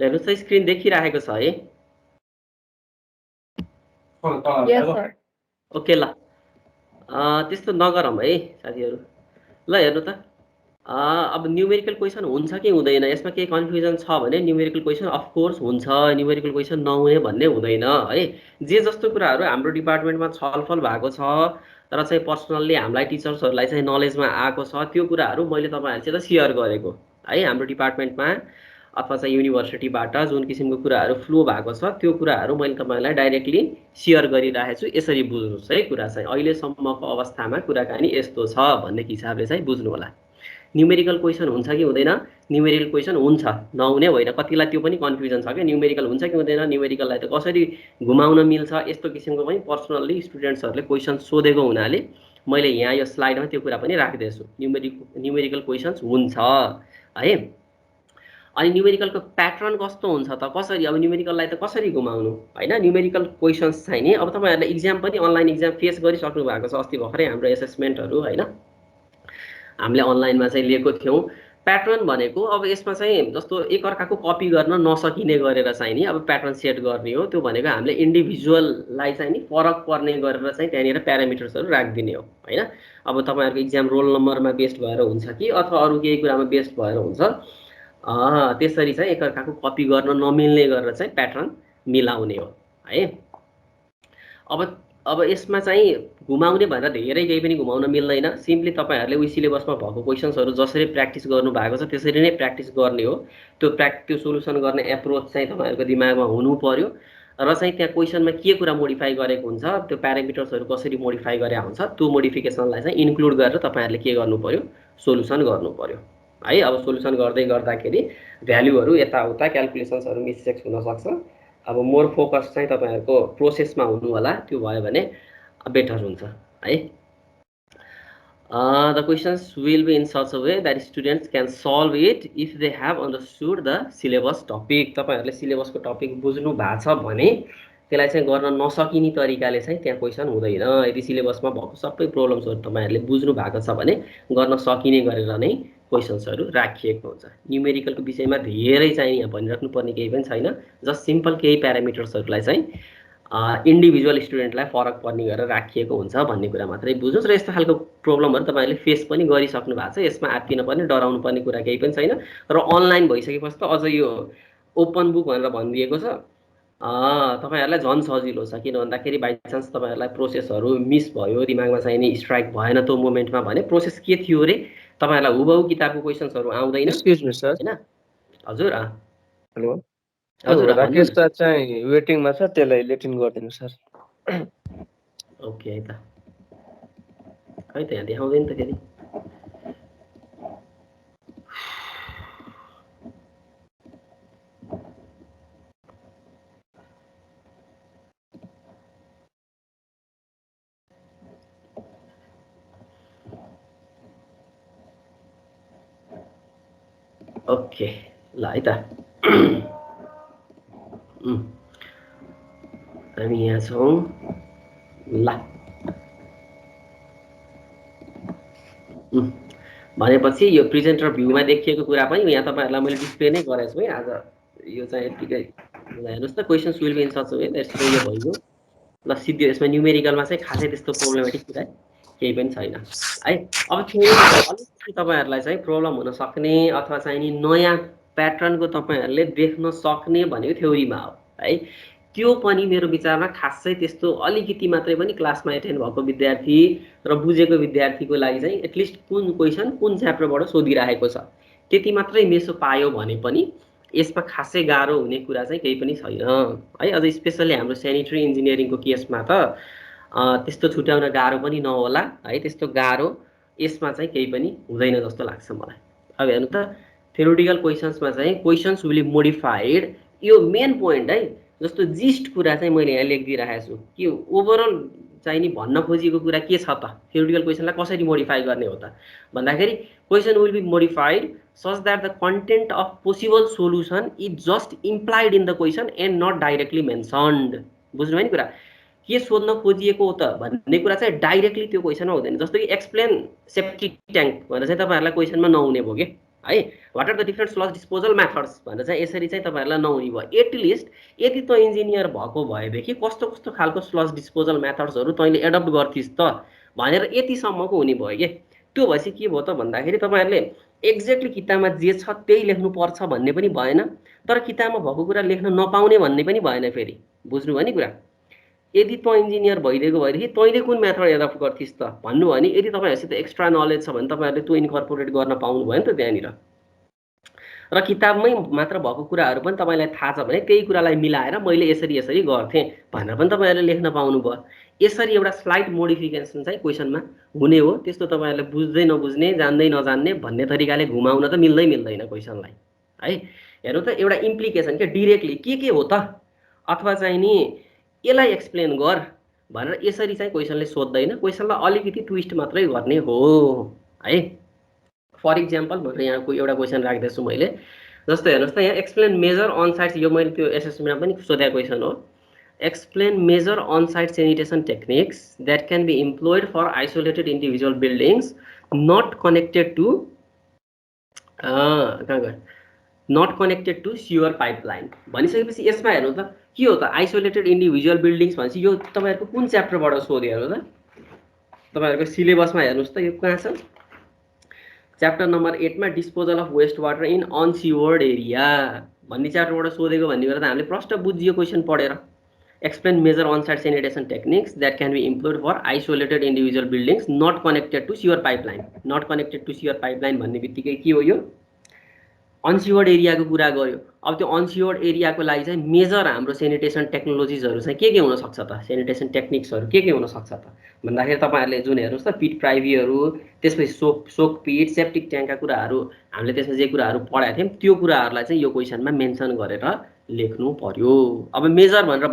हेर्नुहोस् त स्क्रिन देखिरहेको छ है? Yes, sir. ओके ल, त्यस्तो नगरौँ है साथीहरू। ल हेर्नु त, अब न्युमेरिकल क्वेसन हुन्छ कि हुँदैन, यसमा केही कन्फ्युजन छ भने न्युमेरिकल क्वेसन अफकोर्स हुन्छ, न्युमेरिकल क्वेसन नहुने भन्ने हुँदैन है। जे जस्तो कुराहरू हाम्रो डिपार्टमेन्टमा छलफल भएको छ तर चाहिँ पर्सनल्ली हामीलाई टिचर्सहरूलाई चाहिँ नलेजमा आएको छ, त्यो कुराहरू मैले तपाईँहरूसित सेयर गरेको है। हाम्रो डिपार्टमेन्टमा अथवा चाहिँ युनिभर्सिटीबाट जुन किसिमको कुराहरू फ्लो भएको छ त्यो कुराहरू मैले तपाईँलाई डाइरेक्टली सेयर गरिरहेको छु। यसरी बुझ्नुहोस् है, कुरा चाहिँ अहिलेसम्मको अवस्थामा कुराकानी यस्तो छ भन्ने हिसाबले चाहिँ बुझ्नु होला। न्युमेरिकल क्वेसन हुन्छ कि हुँदैन? न्युमेरिकल क्वेसन हुन्छ, नहुने होइन। कतिलाई त्यो पनि कन्फ्युजन छ क्या, न्युमेरिकल हुन्छ कि हुँदैन, न्युमेरिकललाई त कसरी घुमाउन मिल्छ, यस्तो किसिमको पनि पर्सनल्ली स्टुडेन्ट्सहरूले क्वेसन सोधेको हुनाले मैले यहाँ यो स्लाइडमा त्यो कुरा पनि राखिदिएछु। न्युमेरिकल क्वेसन्स हुन्छ है। अनि न्युमेरिकलको प्याटर्न कस्तो हुन्छ त, कसरी अब न्युमेरिकललाई त कसरी घुमाउनु होइन। न्युमेरिकल क्वेसन्स चाहिँ नि अब तपाईँहरूले इक्जाम पनि अनलाइन इक्जाम फेस गरिसक्नु भएको छ, अस्ति भर्खरै हाम्रो एसेसमेन्टहरू होइन हामीले अनलाइनमा चाहिँ लिएको थियौँ। प्याटर्न भनेको अब यसमा चाहिँ जस्तो एकअर्काको कपी गर्न नसकिने गरेर चाहिँ नि अब प्याटर्न सेट गर्ने हो। त्यो भनेको हामीले इन्डिभिजुअललाई चाहिँ नि फरक पर्ने गरेर चाहिँ त्यहाँनिर प्यारामिटर्सहरू राखिदिने हो होइन। अब तपाईँहरूको इक्जाम रोल नम्बरमा बेस्ड भएर हुन्छ कि अथवा अरू केही कुरामा बेस्ड भएर हुन्छ, त्यसरी चाहिँ एकअर्काको कपी गर्न नमिल्ने गरेर चाहिँ प्याटर्न मिलाउने हो है। अब अब यसमा चाहिँ घुमाउने भनेर धेरै केही पनि घुमाउन मिल्दैन। सिम्पली तपाईँहरूले उही सिलेबसमा भएको क्वेसन्सहरू जसरी प्र्याक्टिस गर्नु भएको छ त्यसरी नै प्र्याक्टिस गर्ने हो। त्यो सोल्युसन गर्ने एप्रोच चाहिँ तपाईँहरूको दिमागमा हुनु पर्यो र चाहिँ त्यहाँ क्वेसनमा के कुरा मोडिफाई गरेको हुन्छ, त्यो प्यारामिटर्सहरू कसरी मोडिफाई गरे हुन्छ, त्यो मोडिफिकेसनलाई चाहिँ इन्क्लुड गरेर तपाईँहरूले के गर्नु पर्यो, सोल्युसन गर्नु पर्यो है। अब सोल्युसन गर्दै गर्दाखेरि भ्याल्युहरू यताउता क्यालकुलेसन्सहरू मिस्टेक्स हुनसक्छ। अब मोर फोकस चाहिँ तपाईँहरूको प्रोसेसमा हुनु होला, त्यो भयो भने बेटर हुन्छ है। The questions will be in such a way that students can solve it if they have understood the syllabus topic. तपाईँहरूले सिलेबसको टपिक बुझ्नु भएको छ भने त्यसलाई चाहिँ गर्न नसकिने तरिकाले चाहिँ त्यहाँ क्वेसन हुँदैन। यदि सिलेबसमा भएको सबै प्रब्लम्सहरू तपाईँहरूले बुझ्नु भएको छ भने गर्न सकिने गरेर नै क्वेसन्सहरू राखिएको हुन्छ। न्युमेरिकलको विषयमा धेरै चाहिँ यहाँ भनिराख्नु पर्ने केही पनि छैन, जस्ट सिम्पल केही प्यारामिटर्सहरूलाई चाहिँ इन्डिभिजुअल स्टुडेन्टलाई फरक पर्ने गरेर राखिएको हुन्छ भन्ने कुरा मात्रै बुझ्नुहोस्। र यस्तो खालको प्रब्लमहरू तपाईँहरूले फेस पनि गरिसक्नु भएको छ, यसमा आत्तिन पर्ने डराउनु पर्ने कुरा केही पनि छैन। र अनलाइन भइसकेपछि त अझ यो ओपन बुक भनेर भनिदिएको छ, तपाईँहरूलाई झन् सजिलो छ। किन भन्दाखेरि बाइचान्स तपाईँहरूलाई प्रोसेसहरू मिस भयो, दिमागमा चाहिँ नि स्ट्राइक भएन त्यो मोमेन्टमा भने प्रोसेस के थियो अरे तपाईँहरूलाई हुबहु किताबको क्वेसन्सहरू आउँदैन एक्सक्युज मी सर। होइन हजुर हेलो हजुर राकेश सर चाहिँ वेटिङमा छ, त्यसलाई लेटिन गरिदिनु सर। ओके है त, खै त यहाँ देखाउँदैन त फेरि। ओके ल है त, हामी यहाँ छौँ ल। भनेपछि यो प्रेजेन्टर भ्यूमा देखिएको कुरा पनि यहाँ तपाईँहरूलाई मैले डिस्प्ले नै गराएको छु है आज। यो चाहिँ यतिकै हेर्नुहोस् त, questions will be in such way that यो भइगयो ल सिधै। यसमा न्युमेरिकलमा चाहिँ खासै त्यस्तो प्रब्लमेटिक कुरा केही पनि छैन है। अब अलिकति तपाईँहरूलाई चाहिँ प्रब्लम हुन सक्ने अथवा चाहिँ नि नयाँ प्याटर्नको तपाईँहरूले देख्न सक्ने भनेको थ्योरीमा हो है। त्यो पनि मेरो विचारमा खासै त्यस्तो अलिकति मात्रै पनि क्लासमा एटेन्ड भएको विद्यार्थी र बुझेको विद्यार्थीको लागि चाहिँ एटलिस्ट कुन क्वेसन कुन च्याप्टरबाट सोधिरहेको छ त्यति मात्रै मेसो पायो भने पनि यसमा खासै गाह्रो हुने कुरा चाहिँ केही पनि छैन है। अझ स्पेसल्ली हाम्रो सेनिटरी इन्जिनियरिङको केसमा त त्यस्तो छुट्याउन गाह्रो पनि नहोला है। त्यस्तो गाह्रो यसमा चाहिँ केही पनि हुँदैन जस्तो लाग्छ मलाई। अब हेर्नु त, थ्योरिटिकल क्वेसन्समा चाहिँ क्वेसन्स विल बी मोडिफाइड, यो मेन पोइन्ट है। जस्तो जिस्ट कुरा चाहिँ मैले यहाँ लेखिदिइरहेको छु कि ओभरअल चाहिँ नि भन्न खोजेको कुरा के छ त, थ्योरिटिकल क्वेसनलाई कसरी मोडिफाई गर्ने हो त भन्दाखेरि question will be modified such that the content of possible solution is just implied in the question and not directly mentioned. बुझ्नुभयो नि कुरा, के सोध्न खोजिएको हो त भन्ने कुरा चाहिँ डाइरेक्टली त्यो क्वेसनमा हुँदैन। जस्तो कि एक्सप्लेन सेफ्टी ट्याङ्क भनेर चाहिँ तपाईँहरूलाई क्वेसनमा नहुने भयो कि है। What are the different sludge disposal methods भनेर चाहिँ यसरी चाहिँ तपाईँहरूलाई नहुने भयो। एटलिस्ट यदि त इन्जिनियर भएको भएदेखि कस्तो कस्तो खालको स्लज डिस्पोजल मेथड्सहरू तैँले एडप्ट गर्थिस् त भनेर यतिसम्मको हुने भयो कि। त्यो भएपछि के भयो त भन्दाखेरि तपाईँहरूले एक्ज्याक्टली किताबमा जे छ त्यही लेख्नुपर्छ भन्ने पनि भएन, तर किताबमा भएको कुरा लेख्न नपाउने भन्ने पनि भएन। फेरि बुझ्नुभयो नि कुरा। यदि तँ इन्जिनियर भइदिएको भएदेखि तैँले कुन मेथड एडप्ट गर्थिस् त भन्नुभयो भने यदि तपाईँहरूसित एक्स्ट्रा नलेज छ भने तपाईँहरूले त्यो इन्कर्पोरेट गर्न पाउनुभयो नि त त्यहाँनिर। र किताबमै मात्र भएको कुराहरू पनि तपाईँलाई थाहा छ भने त्यही कुरालाई मिलाएर मैले यसरी यसरी गर्थेँ भनेर पनि तपाईँहरूले लेख्न पाउनुभयो। यसरी एउटा स्लाइड मोडिफिकेसन चाहिँ क्वेसनमा हुने हो। त्यस्तो तपाईँहरूले बुझ्दै नबुझ्ने, जान्दै नजान्ने भन्ने तरिकाले घुमाउन त मिल्दैन क्वेसनलाई है। हेर्नु त एउटा इम्प्लिकेसन के डिरेक्टली के हो त अथवा चाहिँ नि यसलाई एक्सप्लेन गर भनेर यसरी चाहिँ क्वेसनले सोध्दैन। क्वेसनलाई अलिकति ट्विस्ट मात्रै गर्ने हो है। फर इक्जाम्पल भनेर यहाँको एउटा क्वेसन राख्दैछु मैले। जस्तो हेर्नुहोस् त यहाँ एक्सप्लेन मेजर अन साइट, यो मैले त्यो एसएससीमा पनि सोधेको क्वेसन हो। Explain major on site sanitation techniques that can be employed for isolated individual buildings not connected to कहाँ गयो not connected to sewer pipeline भनिसकेपछि यसमा हेर्नु त के हो त आइसोलेटेड इन्डिभिजुअल बिल्डिङ्स भनेपछि यो तपाईँहरूको कुन च्याप्टरबाट सोध्यो हेर्नु त। तपाईँहरूको सिलेबसमा हेर्नुहोस् त यो कहाँ छ, च्याप्टर नम्बर 8 मा disposal of waste water in unsewered area भन्ने च्याप्टरबाट सोधेको भन्ने कुरा त हामीले प्रष्ट बुझियो क्वेसन पढेर। Explain major on site sanitation techniques that can be employed for isolated individual buildings not connected to sewer pipeline. Not connected to sewer pipeline भन्ने बित्तिकै के हो, यो अनसिवर्ड एरियाको कुरा गर्यो। अब त्यो अनसिवर्ड एरियाको लागि चाहिँ मेजर हाम्रो सेनिटेसन टेक्नोलोजिजहरू चाहिँ के हुनसक्छ त, सेनिटेसन टेक्निक्सहरू के हुनसक्छ त भन्दाखेरि तपाईँहरूले जुन हेर्नुहोस् त पिट प्राइभीहरू, त्यसपछि सोक पिट, सेप्टिक ट्याङ्कका कुराहरू हामीले त्यसमा जे कुराहरू पढाएको थियौँ त्यो कुराहरूलाई चाहिँ यो क्वेसनमा मेन्सन गरेर लेख्नु पर्यो। अब मेजर भनेर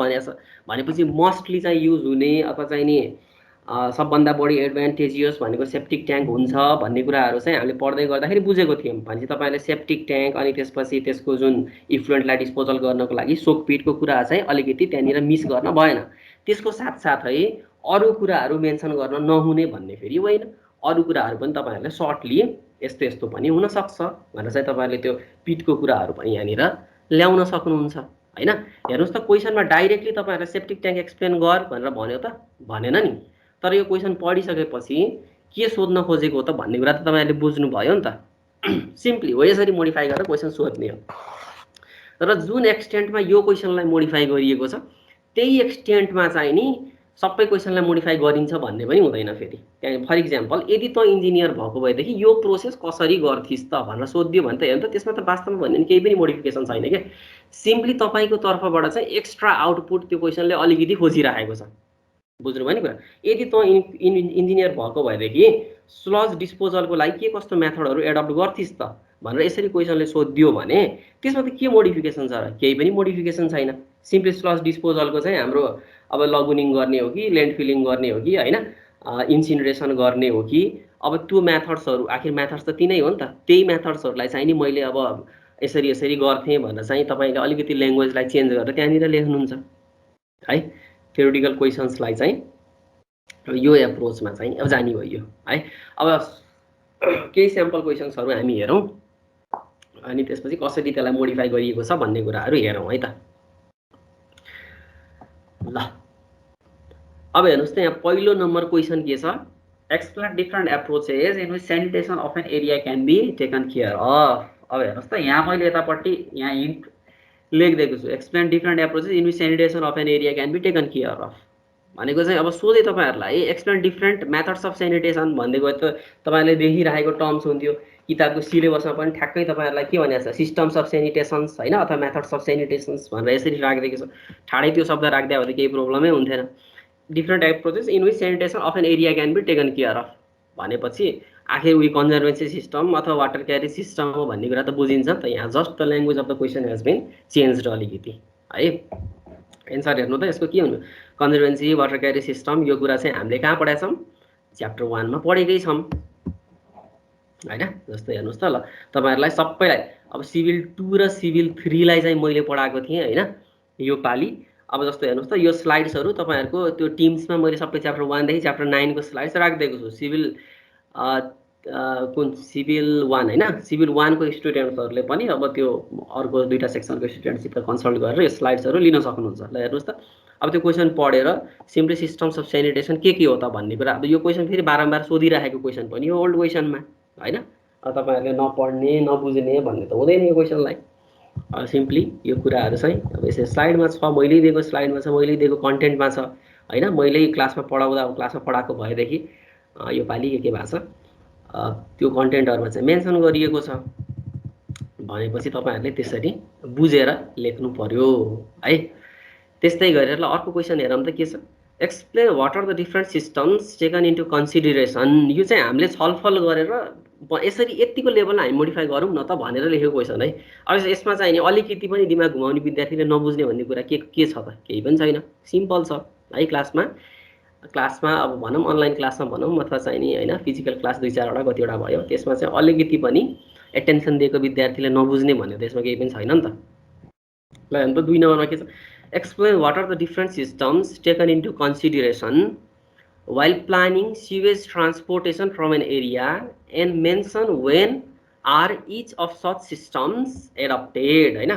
भनेपछि मस्टली चाहिँ युज हुने अथवा चाहिँ नि सबभन्दा बढी एडभान्टेजियस भनेको सेप्टिक ट्याङ्क हुन्छ भन्ने कुराहरू चाहिँ हामीले पढ्दै गर्दाखेरि बुझेको थियौँ। भनेपछि तपाईँले सेप्टिक ट्याङ्क अनि त्यसपछि त्यसको जुन इफ्लुएन्टलाई डिस्पोजल गर्नको लागि सोक पिटको कुरा चाहिँ अलिकति त्यहाँनिर मिस गर्न भएन। त्यसको साथसाथै अरू कुराहरू मेन्सन गर्न नहुने भन्ने फेरि होइन, अरू कुराहरू पनि तपाईँहरूले सर्टली यस्तो यस्तो पनि हुनसक्छ भनेर चाहिँ तपाईँहरूले त्यो पिटको कुराहरू पनि यहाँनिर ल्याउन सक्नुहुन्छ होइन। हेर्नुहोस् त क्वेसनमा डाइरेक्टली तपाईँहरूले सेप्टिक ट्याङ्क एक्सप्लेन गर भनेर भन्यो त भनेन नि, तर यो क्वेसन पढिसकेपछि के सोध्न खोजेको हो त भन्ने कुरा त तपाईँहरूले बुझ्नुभयो नि त। सिम्पली हो यसरी मोडिफाई गरेर क्वेसन सोध्ने हो। र जुन एक्सटेन्टमा यो क्वेसनलाई मोडिफाई गरिएको छ त्यही एक्सटेन्टमा चाहिँ नि सबै क्वेसनलाई मोडिफाई गरिन्छ भन्ने पनि हुँदैन। फेरि त्यहाँ फर इक्जाम्पल यदि त इन्जिनियर भएको भएदेखि यो प्रोसेस कसरी गर्थिस् त भनेर सोधिदियो भने त हेर्नु त त्यसमा त वास्तवमा भन्ने केही पनि मोडिफिकेसन छैन क्या। सिम्पली तपाईँको तर्फबाट चाहिँ एक्स्ट्रा आउटपुट त्यो क्वेसनले अलिकति खोजिराखेको छ। बुझ्नुभयो नि कुरा। यदि त इन्जिनियर भएको भएदेखि स्लज डिस्पोजलको लागि के कस्तो मेथडहरू एडप्ट गर्थिस् त भनेर यसरी क्वेसनले सोधिदियो भने त्यसमा त के मोडिफिकेसन छ र, केही पनि मोडिफिकेसन छैन। सिम्पली स्लज डिस्पोजलको चाहिँ हाम्रो अब लगुनिङ गर्ने हो कि ल्यान्ड फिलिङ गर्ने हो कि होइन, इन्सिनरेसन गर्ने हो कि, अब त्यो मेथड्सहरू आखिर मेथड्स त तिनै हो नि त। त्यही मेथड्सहरूलाई चाहिँ नि मैले अब यसरी यसरी गर्थेँ भनेर चाहिँ तपाईँले अलिकति ल्याङ्ग्वेजलाई चेन्ज गरेर त्यहाँनिर लेख्नुहुन्छ है। थ्योरिटिकल क्वेसन्सलाई चाहिँ अब यो एप्रोचमा चाहिँ अब जाने भयो है। अब केही स्याम्पल क्वेसन्सहरू हामी हेरौँ अनि त्यसपछि कसरी त्यसलाई मोडिफाई गरिएको छ भन्ने कुराहरू हेरौँ है त। ल अब हेर्नुहोस् त यहाँ पहिलो नम्बर क्वेसन के छ, explain different approaches in which sanitation of an area can be taken care of. अब हेर्नुहोस् त यहाँ मैले यतापट्टि यहाँ हिन्ट लेखिदिएको छु, explain different approaches in which sanitation of an area can be taken care of भनेको चाहिँ अब सोधे तपाईँहरूलाई explain different methods of sanitation भनिदिएको त तपाईँहरूले देखिरहेको टर्म्स हुन्थ्यो। किताबको सिलेबसमा पनि ठ्याक्कै तपाईँहरूलाई के भनेको छ, सिस्टम्स अफ सेनिटेसन्स होइन अथवा मेथड्स अफ सेनिटेसन्स भनेर यसरी राखिदिएको छ। ठाडै त्यो शब्द राख्दा भने केही प्रब्लमै हुन्थेन। Different approaches in which sanitation of an area can be taken care of भनेपछि आखिर उयो कन्जर्भेन्सी सिस्टम अथवा वाटर क्यारी सिस्टम हो भन्ने कुरा त बुझिन्छ नि त। यहाँ just the language of the question has been changed अलिकति है। एन्सर हेर्नु त यसको के हुनु, कन्जर्भेन्सी वाटर क्यारी सिस्टम यो कुरा चाहिँ हामीले कहाँ पढाएको छौँ, च्याप्टर 1 मा पढेकै छौँ होइन। जस्तो हेर्नुहोस् त ल तपाईँहरूलाई सबैलाई अब सिभिल 2 र सिभिल 3 लाई चाहिँ मैले पढाएको थिएँ होइन यो पालि। अब जस्तो हेर्नुहोस् त यो स्लाइड्सहरू तपाईँहरूको त्यो टिम्समा मैले सबै च्याप्टर 1 देखि च्याप्टर 9 को स्लाइड्स राखिदिएको छु। सिभिल कुन सिभिल 1 हैन, सिभिल 1 को स्टुडेन्ट्सहरूले पनि अब त्यो अर्को दुईटा सेक्सनको स्टुडेन्टसित कन्सल्ट गरेर यो स्लाइड्सहरू लिन सक्नुहुन्छ। ल हेर्नुहोस् त, अब त्यो क्वेसन पढेर सिम्पली सिस्टम्स अफ सेनिटेसन के हो त भन्ने कुरा, अब यो क्वेसन फेरि बारम्बार सोधिराखेको क्वेसन पनि हो ओल्ड क्वेसनमा हैन। अब तपाईँहरूले नपढ्ने नबुझ्ने भन्ने त हुँदैन यो क्वेसनलाई। सिम्पली यो कुराहरू चाहिँ अब यसरी स्लाइडमा छ, मैले दिएको स्लाइडमा छ, मैले दिएको कन्टेन्टमा छ हैन। मैले क्लासमा पढाउँदा अब क्लासमा पढाएको भएदेखि योपालि के भएको छ त्यो कन्टेन्टहरुमा चाहिँ मेन्सन गरिएको छ भनेपछि तपाईहरुले त्यसरी बुझेर लेख्नु पर्यो है। त्यस्तै गरेर ल अर्को क्वेशन हेरौँ त के छ, explain what are the different systems taken into consideration. यो चाहिँ हामीले छलफल गरेर यसरी यतिको लेभलमा हामी मोडिफाई गरौँ न त भनेर लेखेको क्वेसन है। अब यसमा चाहिँ नि अलिकति पनि दिमाग घुमाउने विद्यार्थीले नबुझ्ने भन्ने कुरा के छ त, केही पनि छैन, सिम्पल छ है। क्लासमा अब भनौँ अनलाइन क्लासमा भनौँ अथवा चाहिँ नि हैन फिजिकल क्लास 2-4 वटा कतिवटा भयो, त्यसमा चाहिँ अलिकति पनि एटेन्सन दिएको विद्यार्थीले नबुझ्ने भन्ने त्यसमा केही पनि छैन नि त। ल अन्त 2 नम्बरमा के छ, explain what are the different systems taken into consideration while planning sewage transportation from an area and mention when are each of such systems adopted हैन।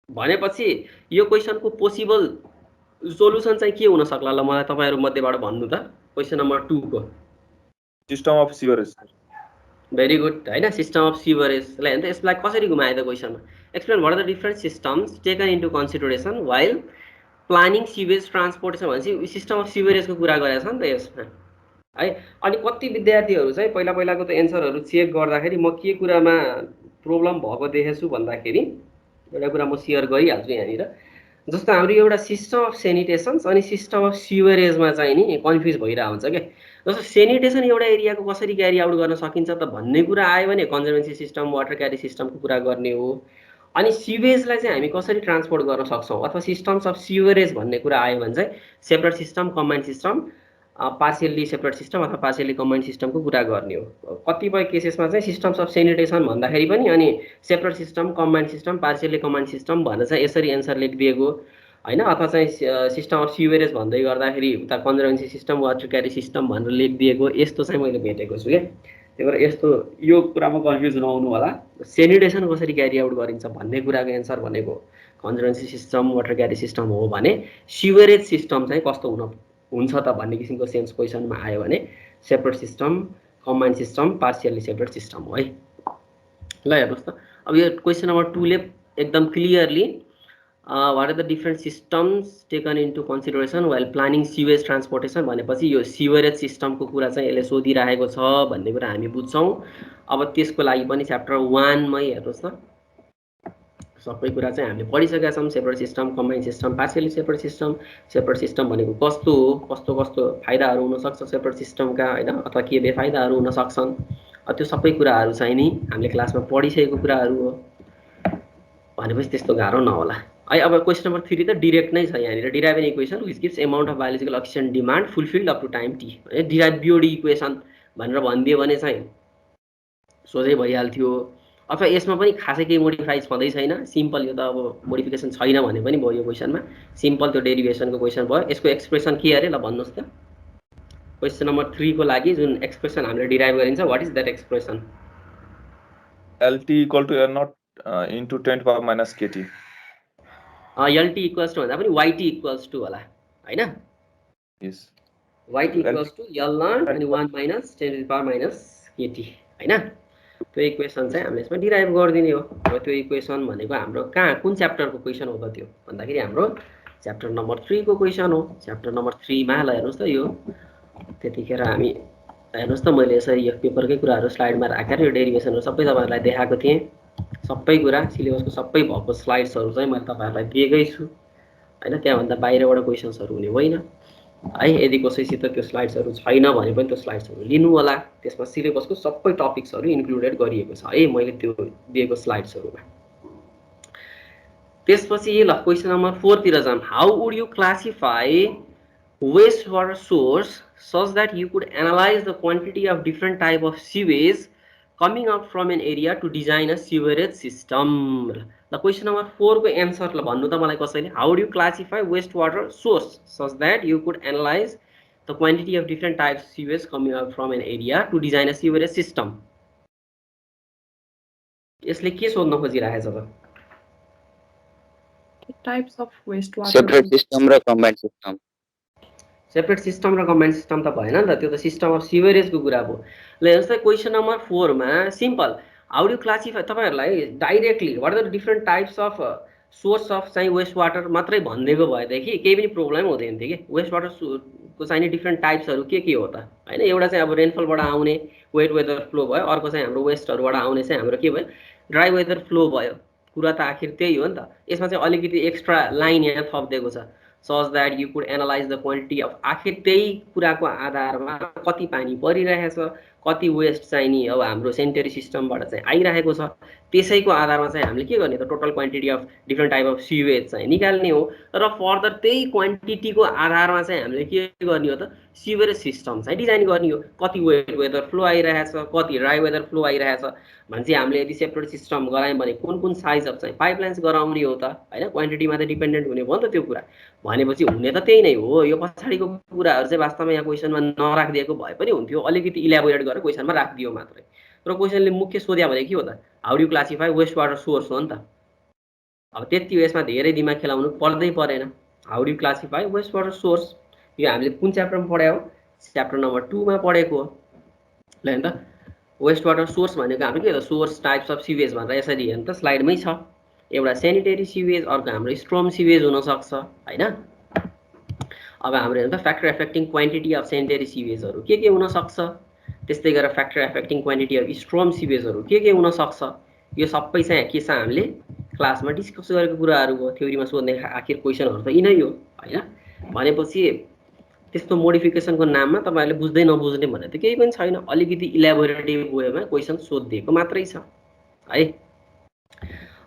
भनेपछि यो क्वेशनको पोसिबल सोलुसन चाहिँ के हुन सक्ला, ल मलाई तपाईहरु मध्येबाट भन्नु त। क्वेशन नम्बर 2 को system of sewerage. Very good हैन, सिस्टम अफ सिवरेज। ल हेर्नु त यसलाई कसरी घुमाए त क्वेशनमा, explain what are the different systems taken into consideration while planning sewage transportation भनेपछि सिस्टम अफ सिवरेजको कुरा गरेको छ नि त यसमा है। अनि कति विद्यार्थीहरू चाहिँ पहिलाको त एन्सरहरू चेक गर्दाखेरि म के कुरामा प्रब्लम भएको देखेछु भन्दाखेरि एउटा कुरा म सेयर गरिहाल्छु यहाँनिर। जस्तो हाम्रो एउटा सिस्टम अफ सेनिटेसन्स अनि सिस्टम अफ सिवरेजमा चाहिँ नि कन्फ्युज भइरहेको हुन्छ क्या। जस्तो सेनिटेसन एउटा एरियाको कसरी क्यारी आउट गर्न सकिन्छ त भन्ने कुरा आयो भने कन्जर्भेन्सी सिस्टम वाटर क्यारी सिस्टमको कुरा गर्ने हो। अनि सिवेजलाई चाहिँ हामी कसरी ट्रान्सपोर्ट गर्न सक्छौँ अथवा सिस्टम्स अफ सिवरेज भन्ने कुरा आयो भने चाहिँ separate system combined system, partially separate system अथवा पार्शियल्ली कम्बाइन्ड सिस्टमको कुरा गर्ने हो। कतिपय केसेसमा चाहिँ सिस्टम्स अफ सेनिटेसन भन्दाखेरि पनि अनि separate system combined system partially combined system भनेर चाहिँ यसरी एन्सर लेखिदिएको हैन। अथवा चाहिँ सिस्टम अफ सिवरेज भन्दै गर्दाखेरि उता कन्जर्भेन्सी सिस्टम वाटर क्यारी सिस्टम भनेर लेखिदिएको यस्तो चाहिँ मैले भेटेको छु क्या। त्यही भएर यस्तो यो कुरामा कन्फ्युज नहुनु होला। सेनिटेसन कसरी क्यारी आउट गरिन्छ भन्ने कुराको एन्सर भनेको कन्जर्भेन्सी सिस्टम वाटर क्यारी सिस्टम हो भने सिवरेज सिस्टम चाहिँ कस्तो हुन्छ त भन्ने किसिमको सेन्स क्वेसनमा आयो भने separate system combined system partially separate system हो है। ल हेर्नुहोस् त, अब यो क्वेसन नम्बर 2 ले एकदम clearly what are the different systems taken into consideration while planning sewage transportation भनेपछि यो सिवरेज सिस्टमको कुरा चाहिँ यसले सोधिरहेको छ भन्ने कुरा हामी बुझ्छौँ। अब त्यसको लागि पनि च्याप्टर 1 मै हेर्नुहोस् त सबै कुरा चाहिँ हामीले पढिसकेका छौँ। Separate system combined system partially separate system भनेको कस्तो हो, कस्तो फाइदाहरू हुन सक्छ सेपरेट सिस्टमका हैन, अथवा के बेफाइदाहरू हुन सक्छन्, त्यो सबै कुराहरू चाहिँ नि हामीले क्लासमा पढिसकेको कुराहरू हो भनेपछि त्यस्तो गाह्रो नहोला है। अब क्वेसन नम्बर 3 त डाइरेक्ट नै छ यहाँनिर, derive an equation which gives amount of biological oxygen demand fulfilled up to time T. Derive BOD equation भनेर भनिदियो भने चाहिँ सोझै भइहाल्थ्यो। अथवा यसमा पनि खासै केही मोडिफाई छँदै छैन, सिम्पल। यो त अब मोडिफिकेसन छैन भने पनि भयो यो क्वेसनमा, सिम्पल त्यो डेरिभेसनको क्वेसन भयो। यसको एक्सप्रेसन के अरे ल भन्नुहोस् त। क्वेसन नम्बर 3 को लागि जुन एक्सप्रेसन हामीले डिराइभ गरिन्छ what is that expression, LT equal to R0 into 10 to the power minus KT। LT equals to भन्दा पनि YT इक्वल्स टु होला हैन। यस, YT इक्वल्स टु L0 अनि 1 minus 10 to the power minus KT हैन। त्यो equation चाहिँ हामीले यसमा डिराइभ गरिदिने हो। अब त्यो इक्वेसन भनेको हाम्रो कहाँ कुन च्याप्टरको क्वेसन हो त त्यो भन्दाखेरि हाम्रो च्याप्टर नम्बर 3 को क्वेसन हो। च्याप्टर नम्बर 3 मा ल हेर्नुहोस् त यो त्यतिखेर हामी हेर्नुहोस् त मैले यसरी यो पेपरकै कुराहरू स्लाइडमा राखेर यो डेरिभेसनहरू सबै तपाईँहरूलाई देखाएको थिएँ। सबै कुरा सिलेबसको सबै भएको स्लाइड्सहरू चाहिँ मैले तपाईँहरूलाई दिएकै छु हैन। त्यहाँभन्दा बाहिरबाट क्वेसन्सहरू हुने होइन है। यदि कसैसित त्यो स्लाइड्सहरू छैन भने पनि त्यो स्लाइड्सहरू लिनु होला, त्यसमा सिलेबसको सबै टपिक्सहरू इन्क्लुडेड गरिएको छ है मैले त्यो दिएको स्लाइड्सहरूमा। त्यसपछि ल क्वेसन नम्बर 4 तिर जाम। How would you classify waste water source such that you could analyze the quantity of different type of sewage coming out from an area to design a sewerage system। ल question number 4 को answer ल भन्नु त मलाई कसैले। How do you classify waste water source such that you could analyze the quantity of different types of sewage coming out from an area to design a sewerage system. यसले के सोध्न खोजिरहेछ त? Types of wastewater. Separate system र combined system separate system र combined system त भएन नि त, त्यो त सिस्टम अफ सिवरेजको कुरा भयो। ल हेर्नुहोस् त क्वेसन नम्बर 4 मा सिम्पल हाउ डु क्लासिफाई, तपाईँहरूलाई directly what are the different types of source of चाहिँ वेस्ट वाटर मात्रै भनिदिएको भएदेखि केही पनि प्रब्लम हुँदैन थियो कि। वेस्ट वाटरको चाहिने डिफ्रेन्ट टाइप्सहरू के हो त होइन? एउटा चाहिँ अब रेनफलबाट आउने वेट वेदर फ्लो भयो, अर्को चाहिँ हाम्रो वेस्टहरूबाट आउने चाहिँ हाम्रो के भयो ड्राई वेदर फ्लो भयो। कुरा त आखिर त्यही हो नि त। यसमा चाहिँ अलिकति एक्स्ट्रा लाइन यहाँ थपिदिएको छ, such that you could analyse the quantity of, आखिर त्यही कुराको आधारमा कति पानी परिरहेछ, कति वेस्ट चाहिँ नि अब हाम्रो सेनिटरी सिस्टमबाट चाहिँ आइरहेको छ, त्यसैको आधारमा चाहिँ हामीले के गर्ने त total quantity of different type of sewage चाहिँ निकाल्ने हो। र फर्दर त्यही क्वान्टिटीको आधारमा चाहिँ हामीले के गर्ने हो त सिवरेज सिस्टम चाहिँ डिजाइन गर्ने हो। कति वेट वेदर फ्लो आइरहेछ, कति ड्राई वेदर फ्लो आइरहेछ भने चाहिँ हामीले यदि सेपरेट सिस्टम गरायौँ भने कुन कुन साइज अफ चाहिँ पाइपलाइन्स गराउने हो त होइन? क्वान्टिटीमा त डिपेन्डेन्ट हुने भयो नि त त्यो कुरा। भनेपछि हुने त त्यही नै हो। यो पछाडिको कुराहरू चाहिँ वास्तवमा यहाँ क्वेसनमा नराखिदिएको भए पनि हुन्थ्यो, अलिकति इलाबोरेट गरेर क्वेसनमा राखिदियो मात्रै। र क्वेसनले मुख्य सोध्या भने के हो त how do classify waste water source हो नि त। अब त्यति यसमा धेरै दिमाग खेलाउनु पर्दै परेन। How do classify waste water source, यो हामीले कुन च्याप्टरमा पढ्यो हो? च्याप्टर नम्बर 2 मा पढेको हो। ल हेर्नु त वेस्ट वाटर सोर्स भनेको हाम्रो के हो त सोर्स टाइप्स अफ सिवेज भनेर यसरी हेर्नु त स्लाइडमै छ। एउटा सेनिटरी सिवेज, अर्को हाम्रो स्ट्रम सिवेज हुनसक्छ होइन। अब हाम्रो हेर्नु त factor affecting quantity of sanitary सिवेजहरू के हुनसक्छ, त्यस्तै गरेर factor affecting quantity of storm सिवेजहरू के हुनसक्छ। यो सबै चाहिँ के छ हामीले क्लासमा डिस्कस गरेको कुराहरू हो। थ्योरीमा सोध्ने आखिर क्वेसनहरू त यिनै हो होइन। भनेपछि त्यस्तो मोडिफिकेसनको नाममा तपाईँहरूले बुझ्दै नबुझ्ने भन्ने त केही पनि छैन, अलिकति इलाबोरेटिभ वेमा क्वेसन सोधिदिएको मात्रै छ है।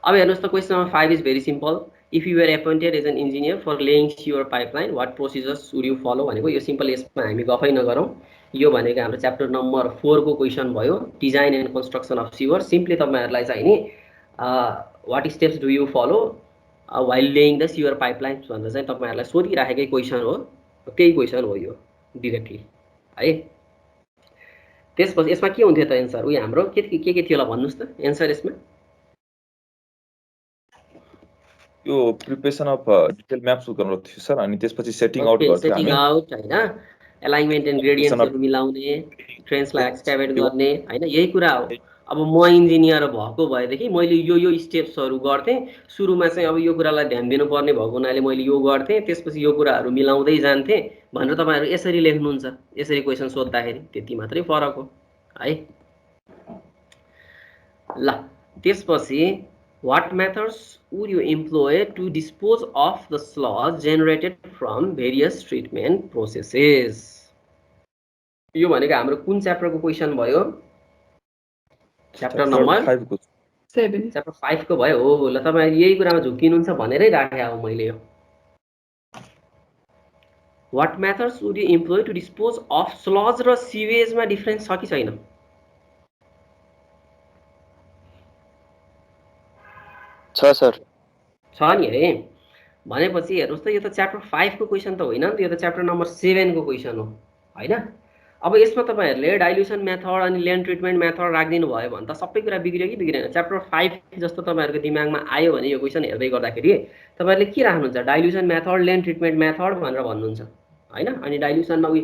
अब हेर्नुहोस् त question number 5 is very simple. If you are appointed as an engineer for laying sewer pipeline what procedures would you follow भनेको यो सिम्पल। यसमा हामी गफै नगरौँ। यो भनेको हाम्रो च्याप्टर नम्बर 4 को क्वेसन भयो, design and construction of sewer. Simply तपाईँहरूलाई चाहिँ नि what steps do you follow while laying the sewer pipelines भनेर चाहिँ तपाईँहरूलाई सोधिराखेकै क्वेसन हो, त्यही क्वेसन हो यो डिरेक्टली है। त्यसपछि यसमा के हुन्थ्यो त एन्सर? उयो हाम्रो के थियो होला भन्नुहोस् त एन्सर यसमा। यो प्रिपरेसन अफ डिटेल म्याप्स गर्नु थियो सर, अनि त्यसपछि सेटिङ आउट गर्थ्यो हामी। सेटिङ आउट हैन, एलाइनमेन्ट एन्ड ग्रेडियन्ट्सहरु मिलाउने, ट्रेन्सलाई एक्सक्याभेट गर्ने हैन, यही कुरा हो। अब म इन्जिनियर भएको भएदेखि मैले यो स्टेप्सहरु गर्थे। सुरुमा चाहिँ अब यो कुरालाई ध्यान दिनुपर्ने भएको हुनाले मैले यो गर्थे, त्यसपछि यो कुराहरु मिलाउँदै जान्थे भनेर तपाईहरु यसरी लेख्नुहुन्छ। यसरी क्वेशन सोध्दाखेरि त्यति मात्रै फरक हो है। ल त्यसपछि what methods would you employ to dispose of the sludge generated from various treatment processes? यो भनेको हाम्रो कुन च्याप्टरको क्वेशन भयो? च्याप्टर नम्बर 5 को 7 च्याप्टर 5 को भयो हो। ल तपाईहरु यही कुरामा झुकिनुहुन्छ भनेरै राखे हो मैले यो। What methods would you employ to dispose of sludge र sewage मा डिफरेन्स छ कि छैन? छ सर, छ नि है। भनेपछि हेर्नुस् त यो त च्याप्टर 5 को क्वेशन त होइन नि त, यो त च्याप्टर नम्बर 7 को क्वेशन हो हैन। अब यसमा तपाईहरुले डाइल्युसन मेथड अनि ल्यान्ड ट्रिटमेन्ट मेथड राख्दिनु भयो भने त सबै कुरा बिग्रियो कि बिग्रेन? च्याप्टर 5 जस्तो तपाईहरुको दिमागमा आयो भने यो क्वेशन हेर्दै गर्दाखेरि तपाईहरुले के राख्नुहुन्छ? Dilution method, land treatment method भनेर भन्नुहुन्छ हैन। अनि डाइल्युसनमा उही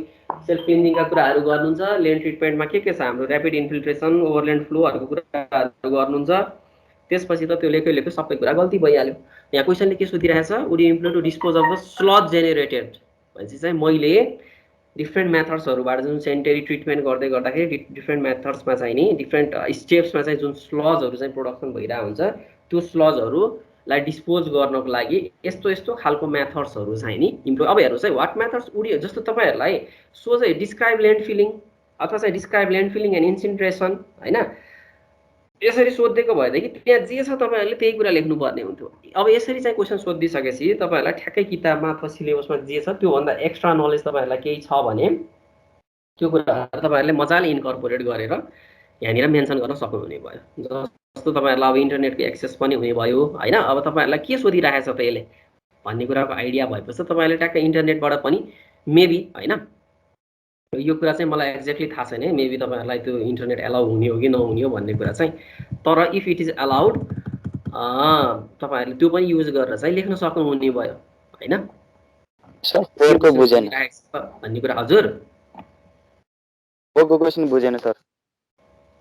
सेल्फ क्लिनिङका कुराहरु गर्नुहुन्छ, ल्यान्ड ट्रिटमेन्टमा के छ हाम्रो र्यापिड इन्फिल्ट्रेसन, ओभरल्यान्ड फ्लोहरुको कुराहरु गर्नुहुन्छ। त्यसपछि त त्यो लेख्यो सबै कुरा गल्ती भइहाल्यो। यहाँ क्वेशनले के सोधिरहेछ? Would you employ to dispose of the sludge generated भनेपछि चाहिँ मैले डिफ्रेन्ट मेथड्सहरुबाट जुन सेनिटरी ट्रिटमेन्ट गर्दै गर्दाखेरि डिफ्रेन्ट मेथड्समा चाहिँ नि डिफ्रेन्ट स्टेप्समा चाहिँ जुन स्लजहरु चाहिँ प्रोडक्सन भइरहेको हुन्छ त्यो स्लजहरुलाई डिस्पोज गर्नको लागि यस्तो खालको मेथड्सहरु चाहिँ नि इम्प्लोय। अब हेर्नुस् है, व्हाट मेथड्स वुड यु, जस्तो तपाईहरुलाई सोझै डिस्क्राइब ल्यान्ड फिलिङ अथवा चाहिँ डिस्क्राइब ल्यान्ड फिलिङ एन्ड इन्सिनरेसन हैन, यसरी सोध्देको भएदेखि त्यहाँ जे छ तपाईहरुले त्यही कुरा लेख्नु पर्ने हुन्थ्यो। अब यसरी चाहिँ क्वेशन सोधिसकेपछि तपाईहरुलाई ठ्याक्कै किताबमा अथवा सिलेबसमा जे छ त्यो भन्दा एक्स्ट्रा नलेज तपाईहरुलाई केही छ भने त्यो कुरा तपाईहरुले मजाले इन्कर्पोरेट गरेर यहाँनिर मेन्सन गर्न सक्नुहुने भयो। जस्तो तपाईहरुलाई अब इन्टरनेटको एक्सेस पनि हुने भयो हैन। अब तपाईहरुलाई के सोधिरहेछ त यसले भन्ने कुराको आइडिया भएपछि तपाईहरुले ट्याक्कै इन्टरनेटबाट पनि मेबी हैन यो कुरा चाहिँ मलाई एक्ज्याक्टली थाहा छैन, मेबी तपाईँहरूलाई त्यो इन्टरनेट एलाउ हुने हो कि नहुने हो भन्ने कुरा चाहिँ, तर इफ इट इज एलाउड तपाईँहरूले त्यो पनि युज गरेर चाहिँ लेख्न सक्नुहुने भयो होइन। सर 4 को बुझेन, भन्ने कुरा। हजुर 4 को क्वेशन बुझेन सर।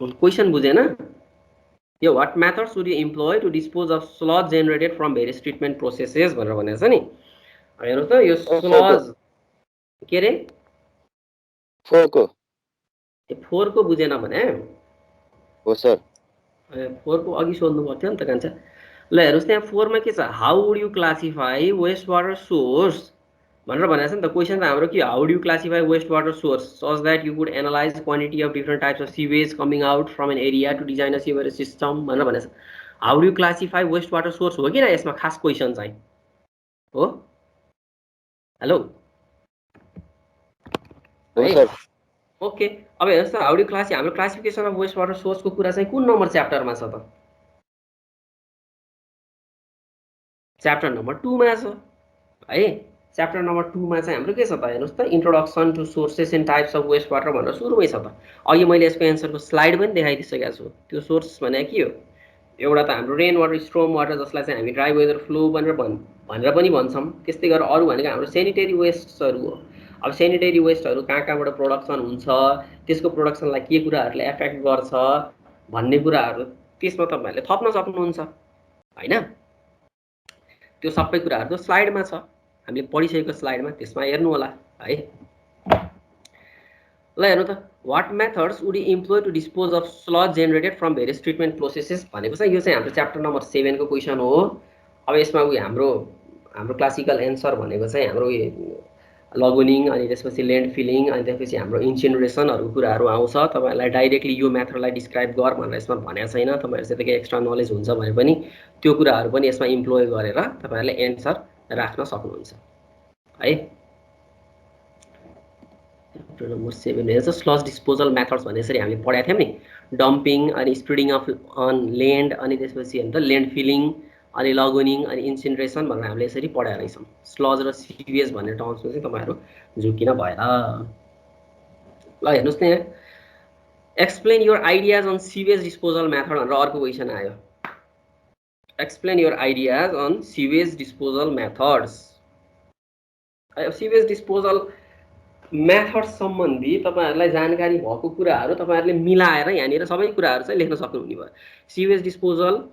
क्वेसन बुझेन? यो what methods would you employ to dispose of sludge generated from various treatment processes भनेर भनेको छ नि। हेर्नु त यो स्लज के रे 4 को 4 को बुझेन भने हो सर। 4 को अघि सोध्नु पर्थ्यो नि त कान्छा। ल हेर्नुहोस् त्यहाँ 4 मा के छ, how would you classify waste water source भनेर भनेको छ नि त। क्वेसन त हाम्रो के, how do you classify waste water source such that you could analyze quantity of different types of sewage coming out from an area to design a sewage system भनेर भनेको छ। How do you classify waste water source हो कि न यसमा खास question चाहिँ हो। हेलो हो है सर। ओके। अब हेर्नुहोस् त, हाउ डु क्लास हाम्रो क्लासिफिकेसन अफ वेस्ट वाटर सोर्सको कुरा चाहिँ कुन नम्बर च्याप्टरमा छ त? च्याप्टर नम्बर 2 मा छ है। च्याप्टर नम्बर 2 मा चाहिँ हाम्रो के छ त, हेर्नुहोस् त, introduction to sources and types of waste water भनेर सुरुमै छ त। अघि मैले यसको एन्सरको स्लाइड पनि देखाइदिइसकेको छु। त्यो सोर्स भने के हो, एउटा त हाम्रो रेन वाटर, स्ट्रम वाटर, जसलाई चाहिँ हामी ड्राई वेदर फ्लो भनेर पनि भन्छौँ। त्यस्तै गरेर अरू भनेको हाम्रो सेनिटरी वेस्टहरू हो। अब सेनिटरी वेस्टहरू कहाँ कहाँबाट प्रोडक्सन हुन्छ, त्यसको प्रोडक्सनलाई के कुराहरूले एफेक्ट गर्छ भन्ने कुराहरू त्यसमा तपाईँहरूले थप्न सक्नुहुन्छ होइन। त्यो सबै कुराहरू त स्लाइडमा छ, हामीले पढिसकेको स्लाइडमा, त्यसमा हेर्नु होला है। ल हेर्नु त, what methods would you employ to dispose of sludge generated from various treatment processes भनेको चाहिँ यो चाहिँ हाम्रो च्याप्टर नम्बर 7 को क्वेसन हो। अब यसमा हाम्रो क्लासिकल एन्सर भनेको चाहिँ हाम्रो लगुनिङ, अनि त्यसपछि ल्यान्ड फिलिङ, अनि त्यसपछि हाम्रो इन्सिनरेसनहरूको कुराहरू आउँछ। तपाईँहरूलाई डाइरेक्टली यो मेथडलाई डिस्क्राइब गर भनेर यसमा भनेको छैन। तपाईँहरू त्यतिकै एक्स्ट्रा नलेज हुन्छ भने पनि त्यो कुराहरू पनि यसमा इम्प्लोय गरेर तपाईँहरूले एन्सर राख्न सक्नुहुन्छ है। च्याप्टर नम्बर 7 हेर्छ स्लज डिस्पोजल मेथड्स भने यसरी हामीले पढाएको थियौँ नि। डम्पिङ, अनि स्प्रिडिङ अफ अन ल्यान्ड, अनि त्यसपछि अन्त ल्यान्ड फिलिङ, अनि लगुनिङ, अनि इन्सिनरेसन भनेर हामीले यसरी पढाएको रहेछौँ। स्लज र सिवेज भन्ने टर्म्समा चाहिँ तपाईँहरू झुकिन भएन। ल हेर्नुहोस् त, यहाँ explain your ideas on sewage disposal method भनेर अर्को क्वेसन आयो। Explain your ideas on sewage disposal methods. Sewage disposal method सम्बन्धी तपाईँहरूलाई जानकारी भएको कुराहरू तपाईँहरूले मिलाएर यहाँनिर सबै कुराहरू चाहिँ लेख्न सक्नुहुने भयो। सिवेज डिस्पोजल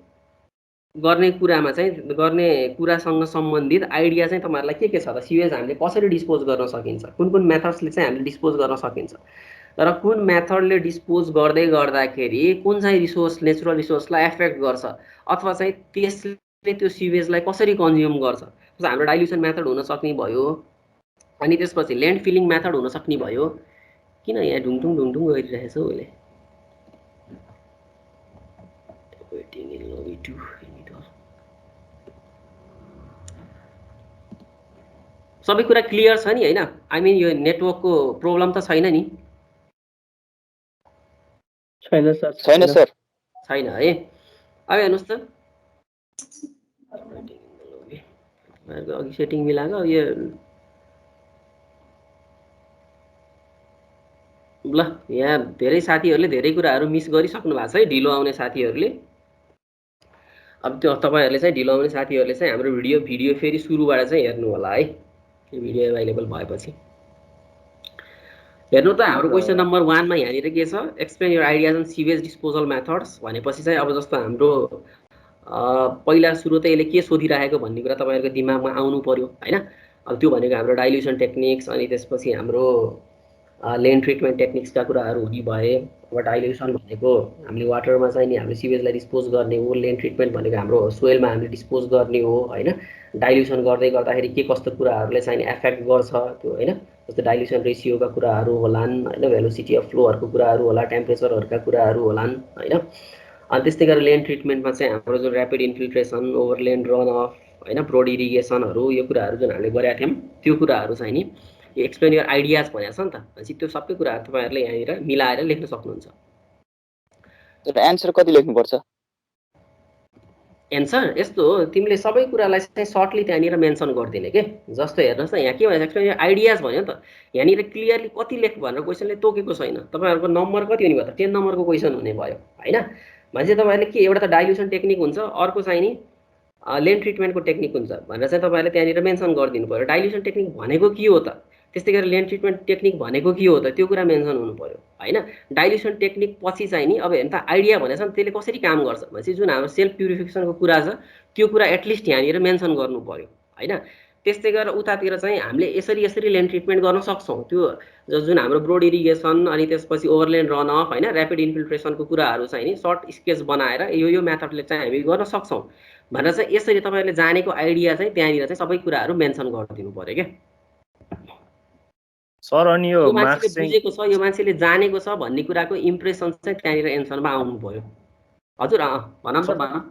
गर्ने कुरासँग सम्बन्धित आइडिया चाहिँ तपाईँहरूलाई के छ त, सिवेज हामीले कसरी डिस्पोज गर्न सकिन्छ, कुन कुन मेथड्सले चाहिँ हामीले डिस्पोज गर्न सकिन्छ, तर कुन मेथडले डिस्पोज गर्दै गर्दाखेरि कुन चाहिँ रिसोर्स, नेचुरल रिसोर्सलाई एफेक्ट गर्छ, अथवा चाहिँ त्यसले त्यो सिवेजलाई कसरी कन्ज्युम गर्छ। हाम्रो डाइल्युसन मेथड हुन सक्ने भयो, अनि त्यसपछि ल्यान्ड फिलिङ मेथड हुन सक्ने भयो। किन यहाँ ढुङढुङ गरिरहेछ उसले? सबै कुरा क्लियर छ नि होइन? आई मिन यो नेटवर्कको प्रब्लम त छैन नि? छैन सर। छैन सर। छैन है। अब हेर्नुहोस् त, अघि सेटिङ मिलाएको यो ल यहाँ धेरै साथीहरूले धेरै कुराहरू मिस गरिसक्नु भएको छ है, ढिलो आउने साथीहरूले। अब त्यो तपाईँहरूले चाहिँ ढिलो आउने साथीहरूले चाहिँ हाम्रो भिडियो फेरि सुरुबाट चाहिँ हेर्नु होला है, यो भिडियो एभाइलेबल भएपछि। हेर्नु त, हाम्रो क्वेसन नम्बर 1 मा यहाँनिर के छ, explain your ideas on sewage disposal methods भनेपछि चाहिँ अब जस्तो हाम्रो पहिला सुरु त यसले के सोधिरहेको भन्ने कुरा तपाईँहरूको दिमागमा आउनु पर्यो होइन। अब त्यो भनेको हाम्रो डाइल्युसन टेक्निक्स, अनि त्यसपछि हाम्रो ल्यान्ड ट्रिटमेन्ट टेक्निक्सका कुराहरू हुने भए। अब डाइल्युसन भनेको हामीले वाटरमा चाहिँ नि हामीले सिवेजलाई डिस्पोज गर्ने हो, ल्यान्ड ट्रिटमेन्ट भनेको हाम्रो सोइलमा हामीले डिस्पोज गर्ने हो होइन। डाइल्युसन गर्दै गर्दाखेरि के कस्तो कुराहरूले चाहिँ एफेक्ट गर्छ त्यो होइन, जस्तो डाइल्युसन रेसियोका कुराहरू होलान् होइन, भेलोसिटी अफ फ्लोहरूको कुराहरू होला, टेम्परेचरहरूका कुराहरू होलान् होइन। अनि त्यस्तै गरेर ल्यान्ड ट्रिटमेन्टमा चाहिँ हाम्रो जुन ऱ्यापिड इन्फिल्ट्रेसन, ओभरल्यान्ड रन अफ होइन, ब्रोड इरिगेसनहरू, यो कुराहरू जुन हामीले गरेका थियौँ त्यो कुराहरू चाहिँ नि एक्सप्लेन योर आइडियाज भनेको छ नि त। भनेपछि त्यो सबै कुराहरू तपाईँहरूले यहाँनिर मिलाएर लेख्न सक्नुहुन्छ। तर एन्सर कति लेख्नुपर्छ? एन्सर यस्तो हो, तिमीले सबै कुरालाई चाहिँ सर्टली त्यहाँनिर मेन्सन गरिदिने के। जस्तो हेर्नुहोस् न यहाँ के भनेको छ, आइडियाज भन्यो नि त, यहाँनिर क्लियरली कति लेख भनेर क्वेसनले तोकेको छैन। तपाईँहरूको नम्बर कति हुने भयो त, 10 नम्बरको क्वेसन हुने भयो होइन। भनेपछि तपाईँहरूले के एउटा त डाइल्युसन टेक्निक हुन्छ, अर्को चाहिँ नि लेन्थ ट्रिटमेन्टको टेक्निक हुन्छ भनेर चाहिँ तपाईँहरूले त्यहाँनिर मेन्सन गरिदिनु पऱ्यो। डाइल्युसन टेक्निक भनेको के हो त, त्यस्तै गरेर लेन्थ ट्रिटमेन्ट टेक्निक भनेको के हो त, त्यो कुरा मेन्सन हुनु पऱ्यो होइन। डाइल्युसन टेक्निक पछि चाहिँ नि अब हेर्नु त आइडिया भनेको छ नि, त्यसले कसरी काम गर्छ भनेपछि जुन हाम्रो सेल्फ प्युरिफिकेसनको कुरा छ त्यो कुरा एटलिस्ट यहाँनिर मेन्सन गर्नु पऱ्यो होइन। त्यस्तै गरेर उतातिर चाहिँ हामीले यसरी यसरी लेन्थ ट्रिटमेन्ट गर्न सक्छौँ, त्यो जुन हाम्रो ब्रोड इरिगेसन अनि त्यसपछि ओभरल्यान्ड रन अफ होइन, ऱ्यापिड इन्फिल्ट्रेसनको कुराहरू चाहिँ नि सर्ट स्केच बनाएर यो मेथडले चाहिँ हामी गर्न सक्छौँ भनेर चाहिँ यसरी तपाईँहरूले जानेको आइडिया चाहिँ त्यहाँनिर चाहिँ सबै कुराहरू मेन्सन गरिदिनु पऱ्यो क्या। सर अनि यो मार्क्स मान्छेले चाहिँ बुझेको छ, यो मान्छेले जानेको छ भन्ने कुराको इम्प्रेसन चाहिँ त्यहाँनिर एन्सरमा आउनु पर्यो। हजुर भनौँ त भनौँ।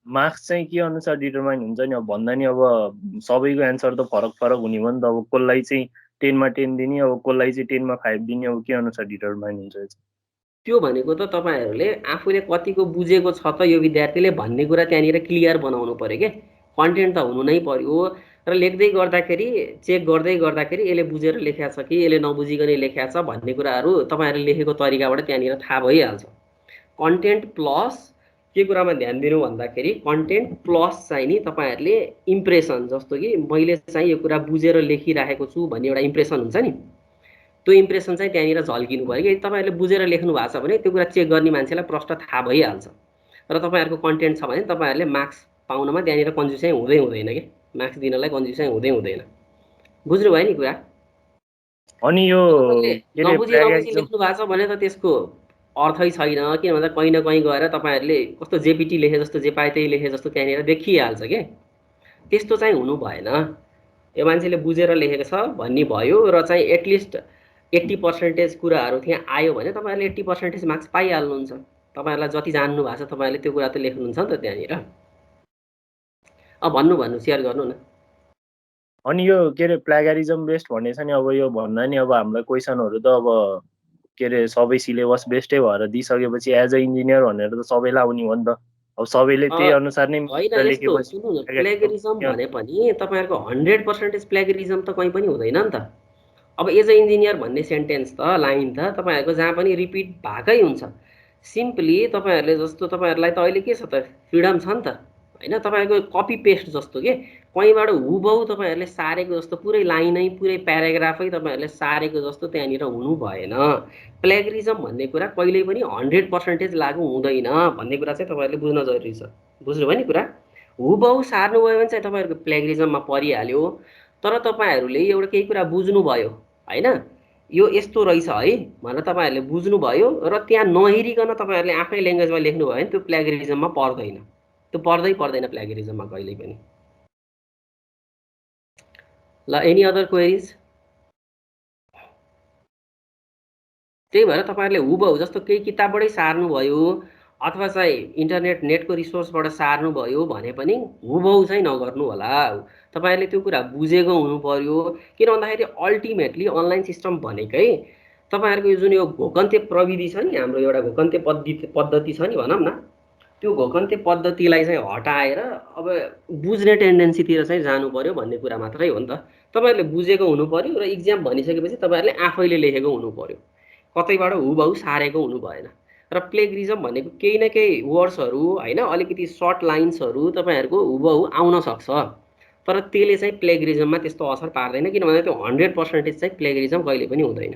मार्क्स चाहिँ के अनुसार डिटरमाइन हुन्छ नि, अब भन्दा नि अब सबैको एन्सर त फरक फरक हुने भयो नि त। अब कसलाई चाहिँ 10 मा 10 दिने, अब कसलाई चाहिँ 10 मा 5 दिने, अब के अनुसार डिटरमाइन हुन्छ यो चाहिँ? त्यो भनेको त तपाईँहरूले आफूले कतिको बुझेको छ त यो विद्यार्थीले भन्ने कुरा त्यहाँनिर क्लियर बनाउनु पऱ्यो के। कन्टेन्ट त हुनु नै पर्यो र लेख्दै गर्दाखेरि चेक गर्दै गर्दाखेरि यसले बुझेर लेखेको छ कि यसले नबुझिकन लेखेको छ भन्ने कुराहरू तपाईँहरूले लेखेको तरिकाबाट त्यहाँनिर थाहा भइहाल्छ। कन्टेन्ट प्लस के कुरामा ध्यान दिनु भन्दाखेरि कन्टेन्ट प्लस चाहिँ नि तपाईँहरूले इम्प्रेसन, जस्तो कि मैले चाहिँ यो कुरा बुझेर लेखिराखेको छु भन्ने एउटा इम्प्रेसन हुन्छ नि, त्यो इम्प्रेसन चाहिँ त्यहाँनिर झल्किनु पऱ्यो कि। तपाईँहरूले बुझेर लेख्नु भएको छ भने त्यो कुरा चेक गर्ने मान्छेलाई प्रश्न थाहा भइहाल्छ। र तपाईँहरूको कन्टेन्ट छ भने तपाईँहरूले मार्क्स पाउनमा त्यहाँनिर कन्जुसाइ हुँदै हुँदैन कि, मार्क्स दिनलाई कन्जुसाइ हुँदै हुँदैन। बुझ्नुभयो नि कुरा। अनि यो नबुझी लेख्नु भएको छ भने त त्यसको अर्थै छैन, किन भन्दा कहीँ न कहीँ गएर तपाईँहरूले कस्तो जेपिटी लेखे जस्तो जे पाए त्यही लेखे जस्तो त्यहाँनिर देखिहाल्छ के। त्यस्तो चाहिँ हुनु भएन। यो मान्छेले बुझेर लेखेको छ भन्ने भयो र चाहिँ एटलिस्ट 80% कुराहरू त्यहाँ आयो भने तपाईँहरूले 80% मार्क्स पाइहाल्नुहुन्छ। तपाईँहरूलाई जति जान्नु भएको छ तपाईँहरूले त्यो कुरा त लेख्नुहुन्छ नि त त्यहाँनिर। अब भन्नु सेयर गर्नु न। अनि यो के अरे प्ल्यागरिजम बेस्ड भन्ने छ नि, अब यो भन्दा नि अब हामीलाई क्वेसनहरू त अब के अरे सबै सिलेबस बेस्टै भएर दिइसकेपछि एज अ इन्जिनियर भनेर त सबैलाई आउने हो नि त। अब सबैले त्यही अनुसार नै होइन यस्तो सुन्नु न, प्ल्यागरिजम भने पनि तपाईँहरूको 100% प्ल्यागरिजम त कहीँ पनि हुँदैन नि त। अब एज अ इन्जिनियर भन्ने सेन्टेन्स त लाइन त तपाईँहरूको जहाँ पनि रिपिट भएकै हुन्छ। सिम्पली तपाईँहरूले जस्तो तपाईँहरूलाई त अहिले के छ त, फ्रिडम छ नि त होइन। तपाईँको कपी पेस्ट जस्तो के, कहीँबाट हुबहु तपाईँहरूले सारेको जस्तो पुरै लाइनै पुरै प्याराग्राफै तपाईँहरूले सारेको जस्तो त्यहाँनिर हुनु भएन। प्ल्यागरिजम भन्ने कुरा कहिल्यै पनि 100% लागु हुँदैन भन्ने कुरा चाहिँ तपाईँहरूले बुझ्न जरुरी छ। बुझ्नुभयो नि कुरा। हुबहु सार्नुभयो भने चाहिँ तपाईँहरूको प्ल्यागरिजममा परिहाल्यो। तर तपाईँहरूले एउटा केही कुरा बुझ्नुभयो होइन, यो यस्तो रहेछ है भनेर तपाईँहरूले बुझ्नुभयो र त्यहाँ नहेरिकन तपाईँहरूले आफ्नै ल्याङ्ग्वेजमा लेख्नुभयो भने त्यो प्ल्यागरिजममा पर्दैन। त्यो पर्दैन प्ल्यागरिजममा कहिल्यै पनि। ल एनी अदर क्वेरिज? त्यही भएर तपाईँहरूले हुबहु जस्तो केही किताबबाटै सार्नुभयो अथवा चाहिँ इन्टरनेट नेटको रिसोर्सबाट सार्नुभयो भने पनि हुबहु चाहिँ नगर्नु होला। तपाईँहरूले त्यो कुरा बुझेको हुनु पर्यो। किन भन्दाखेरि अल्टिमेटली अनलाइन सिस्टम भनेकै तपाईँहरूको यो जुन यो घोकन्ते प्रविधि छ नि, हाम्रो एउटा घोकन्ते पद्धति छ नि भनौँ न, त्यो घोकन्ते पद्धतिलाई चाहिँ हटाएर अब बुझ्ने टेन्डेन्सीतिर चाहिँ जानु पर्यो भन्ने कुरा मात्रै हो नि त। तपाईँहरूले बुझेको हुनु पर्यो र इक्जाम भनिसकेपछि तपाईँहरूले आफैले लेखेको हुनु पर्यो, कतैबाट हुबहु सारेको हुनु भएन। र प्लेगरिजम भनेको केही न केही वर्ड्सहरू होइन, अलिकति सर्ट लाइन्सहरू तपाईँहरूको हुबहु आउन सक्छ, तर त्यसले चाहिँ प्लेगरिजममा त्यस्तो असर पार्दैन। किन भन्दा त्यो 100% चाहिँ प्लेगरिजम कहिले पनि हुँदैन।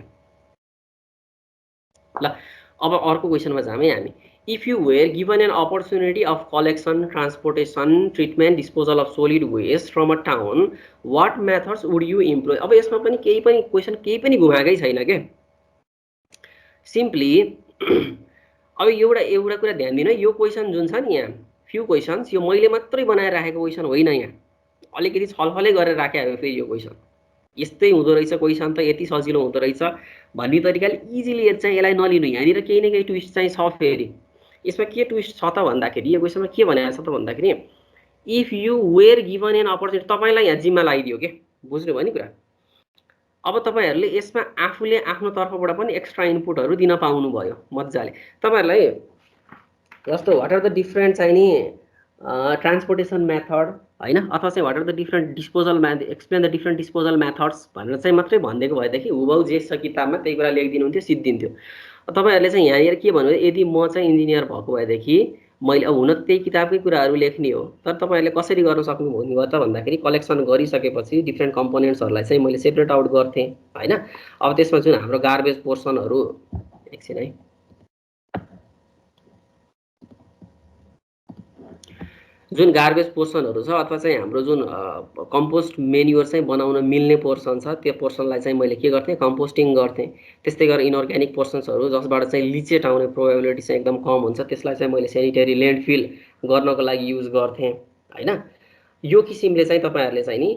ल अब अर्को क्वेसनमा जाउँ है हामी। If you were given an opportunity of collection, transportation, treatment, disposal of solid waste from a town, what methods would you employ? अब यसमा पनि केही पनि क्वेसन केही पनि घुमाएकै छैन के। सिम्पली अब एउटा कुरा ध्यान दिनु, यो क्वेसन जुन छ नि यहाँ फ्यु क्वेसन्स, यो मैले मात्रै बनाएर राखेको क्वेसन होइन। यहाँ अलिकति छलफलै गरेर राखेको फेरि यो क्वेसन यस्तै हुँदो रहेछ, क्वेसन त यति सजिलो हुँदो रहेछ भन्ने तरिकाले इजिली चाहिँ यसलाई नलिनु। यहाँनिर केही न केही ट्विस्ट चाहिँ छ। फेरि यसमा के ट्विस्ट छ त भन्दाखेरि यो क्वेसनमा के भनेको छ त भन्दाखेरि if you were given an opportunity, तपाईँलाई यहाँ जिम्मा लगाइदियो के। बुझ्नुभयो नि कुरा। अब तपाईँहरूले यसमा आफूले आफ्नो तर्फबाट पनि एक्स्ट्रा इनपुटहरू दिन पाउनुभयो मजाले। तपाईँहरूलाई जस्तो वाट आर द डिफ्रेन्ट चाहिँ नि ट्रान्सपोर्टेसन मेथड होइन, अथवा चाहिँ what are the different disposal explain the different disposal methods भनेर चाहिँ मात्रै भनिदिएको भएदेखि हुबाउ जे छ किताबमा त्यही कुरा लेखिदिनुहुन्थ्यो, सिद्धिन्थ्यो। तपाईँहरूले चाहिँ यहाँनिर के भन्नु, यदि म चाहिँ इन्जिनियर भएको भएदेखि मैले अब हुन त्यही किताबकै कुराहरू लेख्ने हो, तर तपाईँहरूले कसरी गर्न सक्नुभयो त भन्दाखेरि कलेक्सन गरिसकेपछि डिफ्रेन्ट कम्पोनेन्ट्सहरूलाई चाहिँ मैले सेपरेट आउट गर्थेँ होइन। अब त्यसमा जुन हाम्रो गार्बेज पोर्सनहरू, एकछिन है, जुन गार्बेज पोर्सनहरू छ अथवा चाहिँ हाम्रो जुन कम्पोस्ट मेन्युअर चाहिँ बनाउन मिल्ने पोर्सन छ त्यो पोर्सनलाई चाहिँ मैले के गर्थेँ, कम्पोस्टिङ गर्थेँ। त्यस्तै गरेर इनअर्ग्यानिक पोर्सन्सहरू जसबाट चाहिँ लिचेट आउने प्रोबेबिलिटी चाहिँ एकदम कम हुन्छ त्यसलाई चाहिँ मैले सेनिटरी ल्यान्डफिल गर्नको लागि युज गर्थेँ होइन। यो किसिमले चाहिँ तपाईँहरूले चाहिँ नि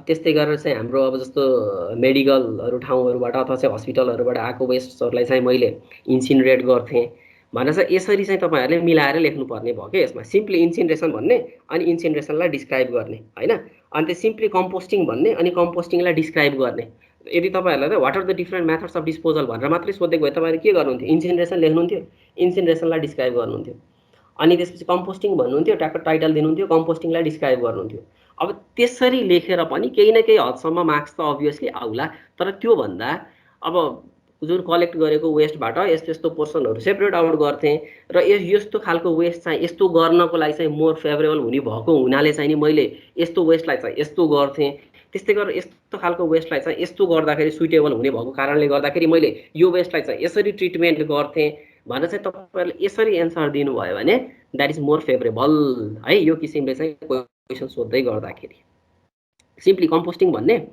त्यस्तै गरेर चाहिँ हाम्रो अब जस्तो मेडिकलहरू ठाउँहरूबाट अथवा चाहिँ हस्पिटलहरूबाट आएको वेस्टहरूलाई चाहिँ मैले इन्सिनरेट गर्थेँ भनेर चाहिँ यसरी चाहिँ तपाईँहरूले मिलाएर लेख्नुपर्ने भयो क्या। यसमा सिम्पली इन्सिनरेसन भन्ने अनि इन्सिनरेसनलाई डिस्क्राइब गर्ने होइन, अनि त्यो सिम्पली कम्पोस्टिङ भन्ने अनि कम्पोस्टिङलाई डिस्क्राइब गर्ने। यदि तपाईँहरूलाई त what are the different methods of disposal भनेर मात्रै सोधेको भए तपाईँले के गर्नुहुन्थ्यो, इन्सिनरेसन लेख्नुहुन्थ्यो, इन्सिनरेसनलाई डिस्क्राइब गर्नुहुन्थ्यो, अनि त्यसपछि कम्पोस्टिङ भन्नुहुन्थ्यो, ट्याक्क टाइटल दिनुहुन्थ्यो, कम्पोस्टिङलाई डिस्क्राइब गर्नुहुन्थ्यो। अब त्यसरी लेखेर पनि केही न केही हदसम्म मार्क्स त अभियसली आउला, तर त्योभन्दा अब जुन कलेक्ट गरेको वेस्टबाट यस्तो यस्तो पोर्सनहरू सेपरेट आउट गर्थेँ र यस्तो खालको वेस्ट चाहिँ यस्तो गर्नको लागि चाहिँ मोर फेभरेबल हुने भएको हुनाले चाहिँ नि मैले यस्तो वेस्टलाई चाहिँ यस्तो गर्थेँ, त्यस्तै गरेर यस्तो खालको वेस्टलाई चाहिँ यस्तो गर्दाखेरि सुइटेबल हुने भएको कारणले गर्दाखेरि मैले यो वेस्टलाई चाहिँ यसरी ट्रिटमेन्ट गर्थेँ भनेर चाहिँ तपाईँहरूले यसरी एन्सर दिनुभयो भने द्याट इज मोर फेभरेबल है। यो किसिमले चाहिँ क्वेसन सोध्दै गर्दाखेरि सिम्पली कम्पोस्टिङ भन्ने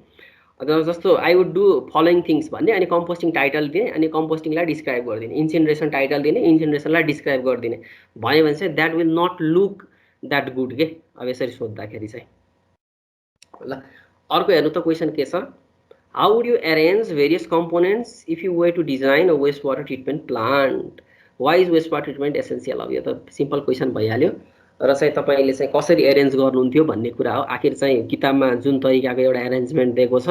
जस्तो I would do following things भन्ने अनि कम्पोस्टिङ टाइटल दिने अनि कम्पोस्टिङलाई डिस्क्राइब गरिदिने, इन्सिनरेसन टाइटल दिने, इन्सिनरेसनलाई डिस्क्राइब गरिदिने भयो भने चाहिँ that will not look that good के। अब यसरी सोद्धाखेरि चाहिँ ल अर्को हेर्नु त क्वेसन के छ, how would you arrange various components if you way to design a waste water treatment plant, why is waste water treatment essential. अब यो त सिम्पल क्वेसन भइहाल्यो र चाहिँ तपाईँले चाहिँ कसरी एरेन्ज गर्नुहुन्थ्यो भन्ने कुरा हो। आखिर चाहिँ किताबमा जुन तरिकाको एउटा एरेन्जमेन्ट दिएको छ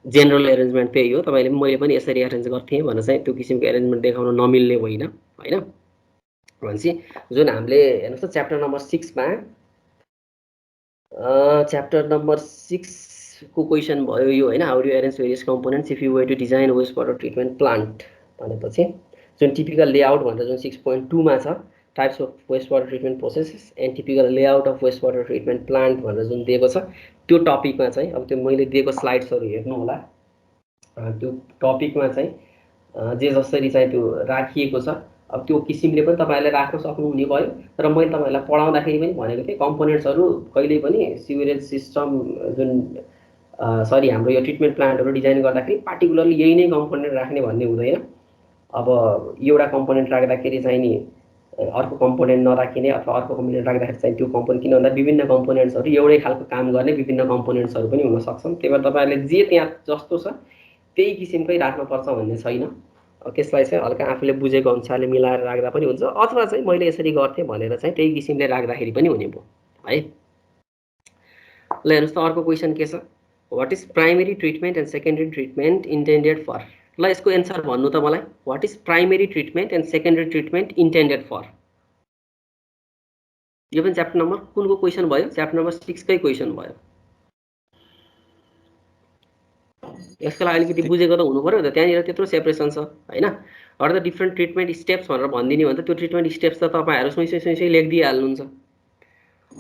जेनरल एरेन्जमेन्ट त्यही हो, तपाईँले मैले पनि यसरी एरेन्ज गर्थेँ भनेर चाहिँ त्यो किसिमको एरेन्जमेन्ट देखाउन नमिल्ने होइन होइन। भनेपछि जुन हामीले हेर्नुहोस् त च्याप्टर नम्बर 6मा च्याप्टर नम्बर 6को क्वेसन भयो यो होइन, how do arrange various components if you way to design waste water treatment plant भनेपछि जुन टिपिकल लेआउट भनेर जुन 6.2मा छ, types of waste water treatment processes and typical layout of waste water treatment plant भनेर जुन दिएको छ त्यो टपिकमा चाहिँ अब त्यो मैले दिएको स्लाइड्सहरू हेर्नु होला। त्यो टपिकमा चाहिँ जे जसरी चाहिँ त्यो राखिएको छ अब त्यो किसिमले पनि तपाईँहरूले राख्न सक्नुहुने भयो। र मैले तपाईँहरूलाई पढाउँदाखेरि पनि भनेको थिएँ कम्पोनेन्ट्सहरू कहिल्यै पनि सिवेरेज सिस्टम जुन सरी हाम्रो यो ट्रिटमेन्ट प्लान्टहरू डिजाइन गर्दाखेरि पार्टिकुलरली यही नै कम्पोनेन्ट राख्ने भन्ने हुँदैन। अब एउटा कम्पोनेन्ट राख्दाखेरि चाहिँ नि अर्को कम्पोनेन्ट नराखिने अथवा अर्को कम्पोनेन्ट राख्दाखेरि चाहिँ त्यो कम्पोनेन्ट, किन भन्दा विभिन्न कम्पोनेन्ट्सहरू एउटै खालको काम गर्ने विभिन्न कम्पोनेन्ट्सहरू पनि हुन सक्छन्। त्यही भएर तपाईँहरूले जे त्यहाँ जस्तो छ त्यही किसिमकै राख्नुपर्छ भन्ने छैन। त्यसलाई चाहिँ हल्का आफूले बुझेको अनुसारले मिलाएर राख्दा पनि हुन्छ, अथवा चाहिँ मैले यसरी गर्थेँ भनेर चाहिँ त्यही किसिमले राख्दाखेरि पनि हुने भयो है। ल हेर्नुहोस् त अर्को क्वेसन के छ, what is primary treatment and secondary treatment intended for. ल यसको एन्सर भन्नु त मलाई, what is primary treatment and secondary treatment intended for. यो पनि च्याप्टर नम्बर कुनको क्वेसन भयो, च्याप्टर नम्बर 6कै क्वेसन भयो। यसको लागि अलिकति बुझेको त हुनु पर्यो त, त्यहाँनिर त्यत्रो सेपरेसन छ होइन। अरू त डिफ्रेन्ट ट्रिटमेन्ट स्टेप्स भनेर भनिदिने भने त त्यो ट्रिटमेन्ट स्टेप्स त तपाईँहरू सुई लेखिदिइहाल्नुहुन्छ।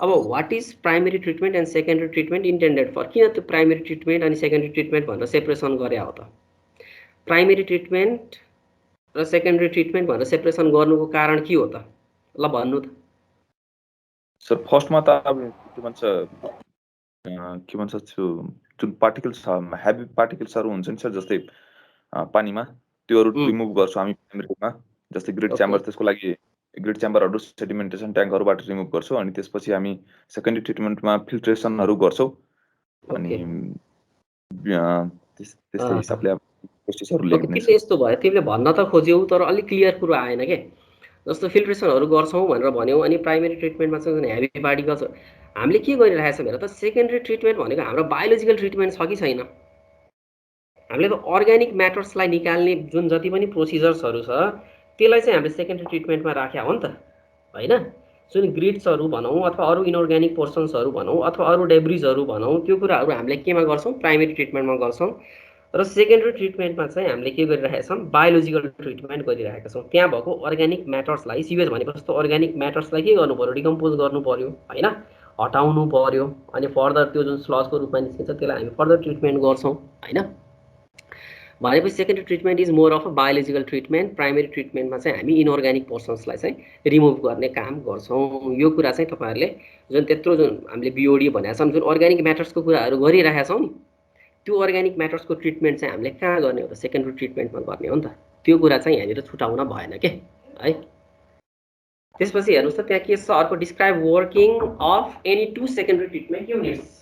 अब what is primary treatment and secondary treatment intended for, किन त्यो प्राइमेरी ट्रिटमेन्ट अनि सेकेन्डरी ट्रिटमेन्ट भनेर सेपरेसन गरे हो त। प्राइमेरी ट्रिटमेन्ट र सेकेन्डरी ट्रिटमेन्ट भनेर सेपरेसन गर्नुको कारण के हो त, ल भन्नु त। सर फर्स्टमा त अब के भन्छ त्यो जुन पार्टिकल्स छ हेभी पार्टिकल्सहरू हुन्छ नि सर, जस्तै पानीमा त्योहरू रिमुभ गर्छौँ हामी प्राइमेरीमा, जस्तै ग्रिड च्याम्बर, त्यसको लागि ग्रिड च्याम्बरहरू सेडिमेन्टेसन ट्याङ्कहरूबाट रिमुभ गर्छौँ अनि त्यसपछि हामी सेकेन्डरी ट्रिटमेन्टमा फिल्ट्रेसनहरू गर्छौँ अनि त्यस्तै हिसाबले प्रोसेसहरू लेख्ने। यस्तो भयो तिमीले भन्न त खोज्यौ तर अलिक क्लियर कुरो आएन के। जस्तो फिल्ट्रेसनहरू गर्छौँ भनेर भन्यौ अनि प्राइमेरी ट्रिटमेन्टमा चाहिँ जुन हेभी पार्टिकल्स हामीले के गरिरहेको छ भनेर त सेकेन्डरी ट्रिटमेन्ट भनेको हाम्रो बायोलोजिकल ट्रिटमेन्ट छ कि छैन। हामीले त अर्ग्यानिक म्याटर्सलाई निकाल्ने जुन जति पनि प्रोसिजर्सहरू छ त्यसलाई चाहिँ हामीले सेकेन्डरी ट्रिटमेन्टमा राख्या हो नि त होइन। जुन ग्रिड्सहरू भनौँ अथवा अरू इनअर्ग्यानिक पोर्सन्सहरू भनौँ अथवा अरू डेब्रिजहरू भनौँ त्यो कुराहरू हामीले केमा गर्छौँ प्राइमेरी ट्रिटमेन्टमा गर्छौँ र सेकेन्डरी ट्रिटमेन्टमा चाहिँ हामीले के गरिरहेका छौँ बायोलोजिकल ट्रिटमेन्ट गरिरहेका छौँ त्यहाँ भएको अर्ग्यानिक म्याटर्सलाई सिवेज भनेको जस्तो अर्ग्यानिक म्याटर्सलाई के गर्नु पर्यो डिकम्पोज गर्नु पर्यो होइन हटाउनु पर्यो अनि फर्दर त्यो जुन स्लजको रूपमा निस्किन्छ त्यसलाई हामी फर्दर ट्रिटमेन्ट गर्छौँ होइन भनेपछि secondary treatment is more of a biological treatment primary ट्रिटमेन्टमा चाहिँ हामी इनअर्ग्यानिक पोर्सन्सलाई चाहिँ रिमुभ गर्ने काम गर्छौँ यो कुरा चाहिँ तपाईँहरूले जुन त्यत्रो जुन हामीले बिओडी भनेका छौँ जुन अर्ग्यानिक म्याटर्सको कुराहरू गरिरहेका छौँ नि त्यो अर्ग्यानिक म्याटर्सको ट्रिटमेन्ट चाहिँ हामीले कहाँ गर्ने हो त सेकेन्डरी ट्रिटमेन्टमा गर्ने हो नि त त्यो कुरा चाहिँ यहाँनिर छुटाउन भएन के है त्यसपछि हेर्नुहोस् त त्यहाँ के छ अर्को describe working of any two secondary treatment units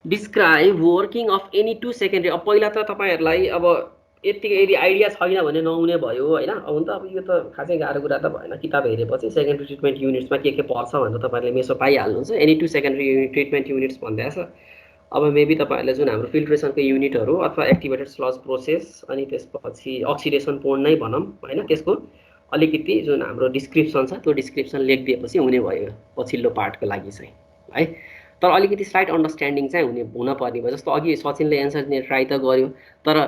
describe working of any two secondary अब पहिला त तपाईँहरूलाई अब यतिकै यदि आइडिया छैन भने नहुने भयो होइन अब त अब यो त खासै गाह्रो कुरा त भएन किताब हेरेपछि सेकेन्डरी ट्रिटमेन्ट युनिट्समा के पर्छ भनेर तपाईँहरूले मेसो पाइहाल्नुहुन्छ any two secondary treatment units भन्दैछ अब मेबी तपाईँहरूले जुन हाम्रो फिल्ट्रेसनको युनिटहरू अथवा एक्टिभेटेड स्लज प्रोसेस अनि त्यसपछि अक्सिडेसन पोन्ड नै भनौँ होइन त्यसको अलिकति जुन हाम्रो डिस्क्रिप्सन छ त्यो डिस्क्रिप्सन लेखिदिएपछि हुने भयो पछिल्लो पार्टको लागि चाहिँ है तर अलिकति स्लाइट अन्डरस्ट्यान्डिङ चाहिँ हुनपर्ने भयो जस्तो अघि सचिनले एन्सर दिने ट्राई त गर्यो तर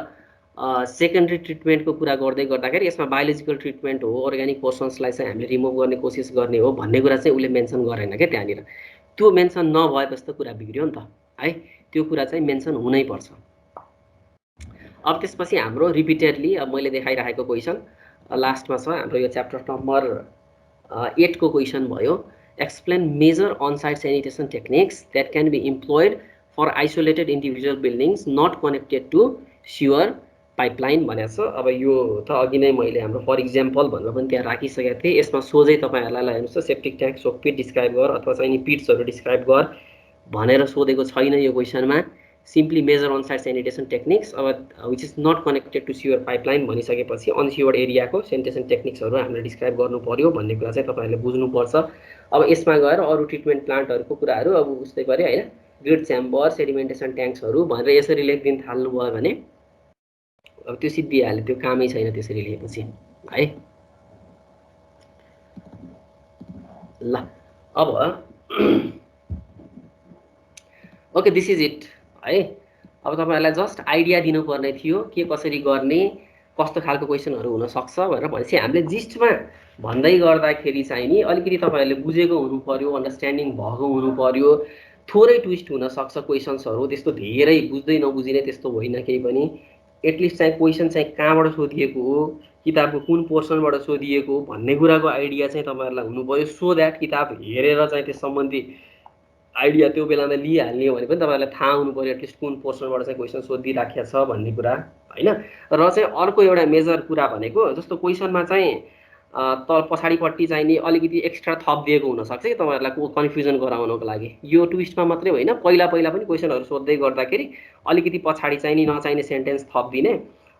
सेकेन्डरी ट्रिटमेन्टको कुरा गर्दै गर्दाखेरि यसमा बायोलोजिकल ट्रिटमेन्ट हो अर्ग्यानिक पोर्सन्सलाई चाहिँ हामीले रिमुभ गर्ने कोसिस गर्ने हो भन्ने कुरा चाहिँ उसले मेन्सन गरेन क्या त्यहाँनिर त्यो मेन्सन नभएपछि त कुरा बिग्रियो नि त है त्यो कुरा चाहिँ मेन्सन हुनैपर्छ अब त्यसपछि हाम्रो रिपिटेडली अब मैले देखाइरहेको क्वेसन लास्टमा छ हाम्रो यो च्याप्टर नम्बर 8 को क्वेसन भयो explain major on site sanitation techniques that can be employed for isolated individual buildings not connected to sewer pipeline भनेको छ अब यो त अघि नै मैले हाम्रो फर इक्जाम्पल भनेर पनि त्यहाँ राखिसकेको थिएँ यसमा सोझै तपाईँहरूलाई हेर्नुहोस् त सेप्टिक ट्याङ्क सोकपिट डिस्क्राइब गर अथवा चाहिँ पिट्सहरू डिस्क्राइब गर भनेर सोधेको छैन यो क्वेसनमा simply major on site sanitation techniques अब which is not connected to sewer pipeline भनिसकेपछि अनसिवर्ड एरियाको सेनिटेसन टेक्निक्सहरू हामीले डिस्क्राइब गर्नु पर्यो भन्ने कुरा चाहिँ तपाईँहरूले बुझ्नुपर्छ अब यसमा गएर अरू ट्रिटमेन्ट प्लान्टहरूको कुराहरू अब उस्तै गरे होइन ग्रिड च्याम्बर सेडिमेन्टेसन ट्याङ्क्सहरू भनेर यसरी लेखिदिन थाल्नुभयो भने अब त्यो सिद्धिहाल्यो त्यो कामै छैन त्यसरी लेखेपछि है ल अब ओके दिस इज इट है अब तपाईँहरूलाई जस्ट आइडिया दिनुपर्ने थियो के कसरी गर्ने कस्तो खालको क्वेसनहरू हुनसक्छ भनेर भनेपछि हामीले जिस्टमा भन्दै गर्दाखेरि चाहिँ नि अलिकति तपाईँहरूले बुझेको हुनु पर्यो अन्डरस्ट्यान्डिङ भएको हुनु पर्यो थोरै ट्विस्ट हुनसक्छ क्वेसन्सहरू त्यस्तो धेरै बुझ्दै नबुझिने त्यस्तो होइन केही पनि एटलिस्ट चाहिँ क्वेसन चाहिँ कहाँबाट सोधिएको हो किताबको कुन पोर्सनबाट सोधिएको हो भन्ने कुराको आइडिया चाहिँ तपाईँहरूलाई हुनु पर्यो सो द्याट किताब हेरेर चाहिँ त्यस सम्बन्धी आइडिया त्यो बेलामा लिइहाल्ने भने पनि तपाईँहरूलाई थाहा हुनु पर्यो एटलिस्ट कुन पोर्सनबाट चाहिँ क्वेसन सोधिराखेको छ भन्ने कुरा होइन र चाहिँ अर्को एउटा मेजर कुरा भनेको जस्तो क्वेसनमा चाहिँ त पछाडिपट्टि चाहिँ नि अलिकति एक्स्ट्रा थप दिएको हुनसक्छ कि तपाईँहरूलाई कन्फ्युजन गराउनको लागि यो ट्विस्टमा मात्रै होइन पहिला पनि क्वेसनहरू सोध्दै गर्दाखेरि अलिकति पछाडि चाहिँ नि नचाहिने सेन्टेन्स थप दिने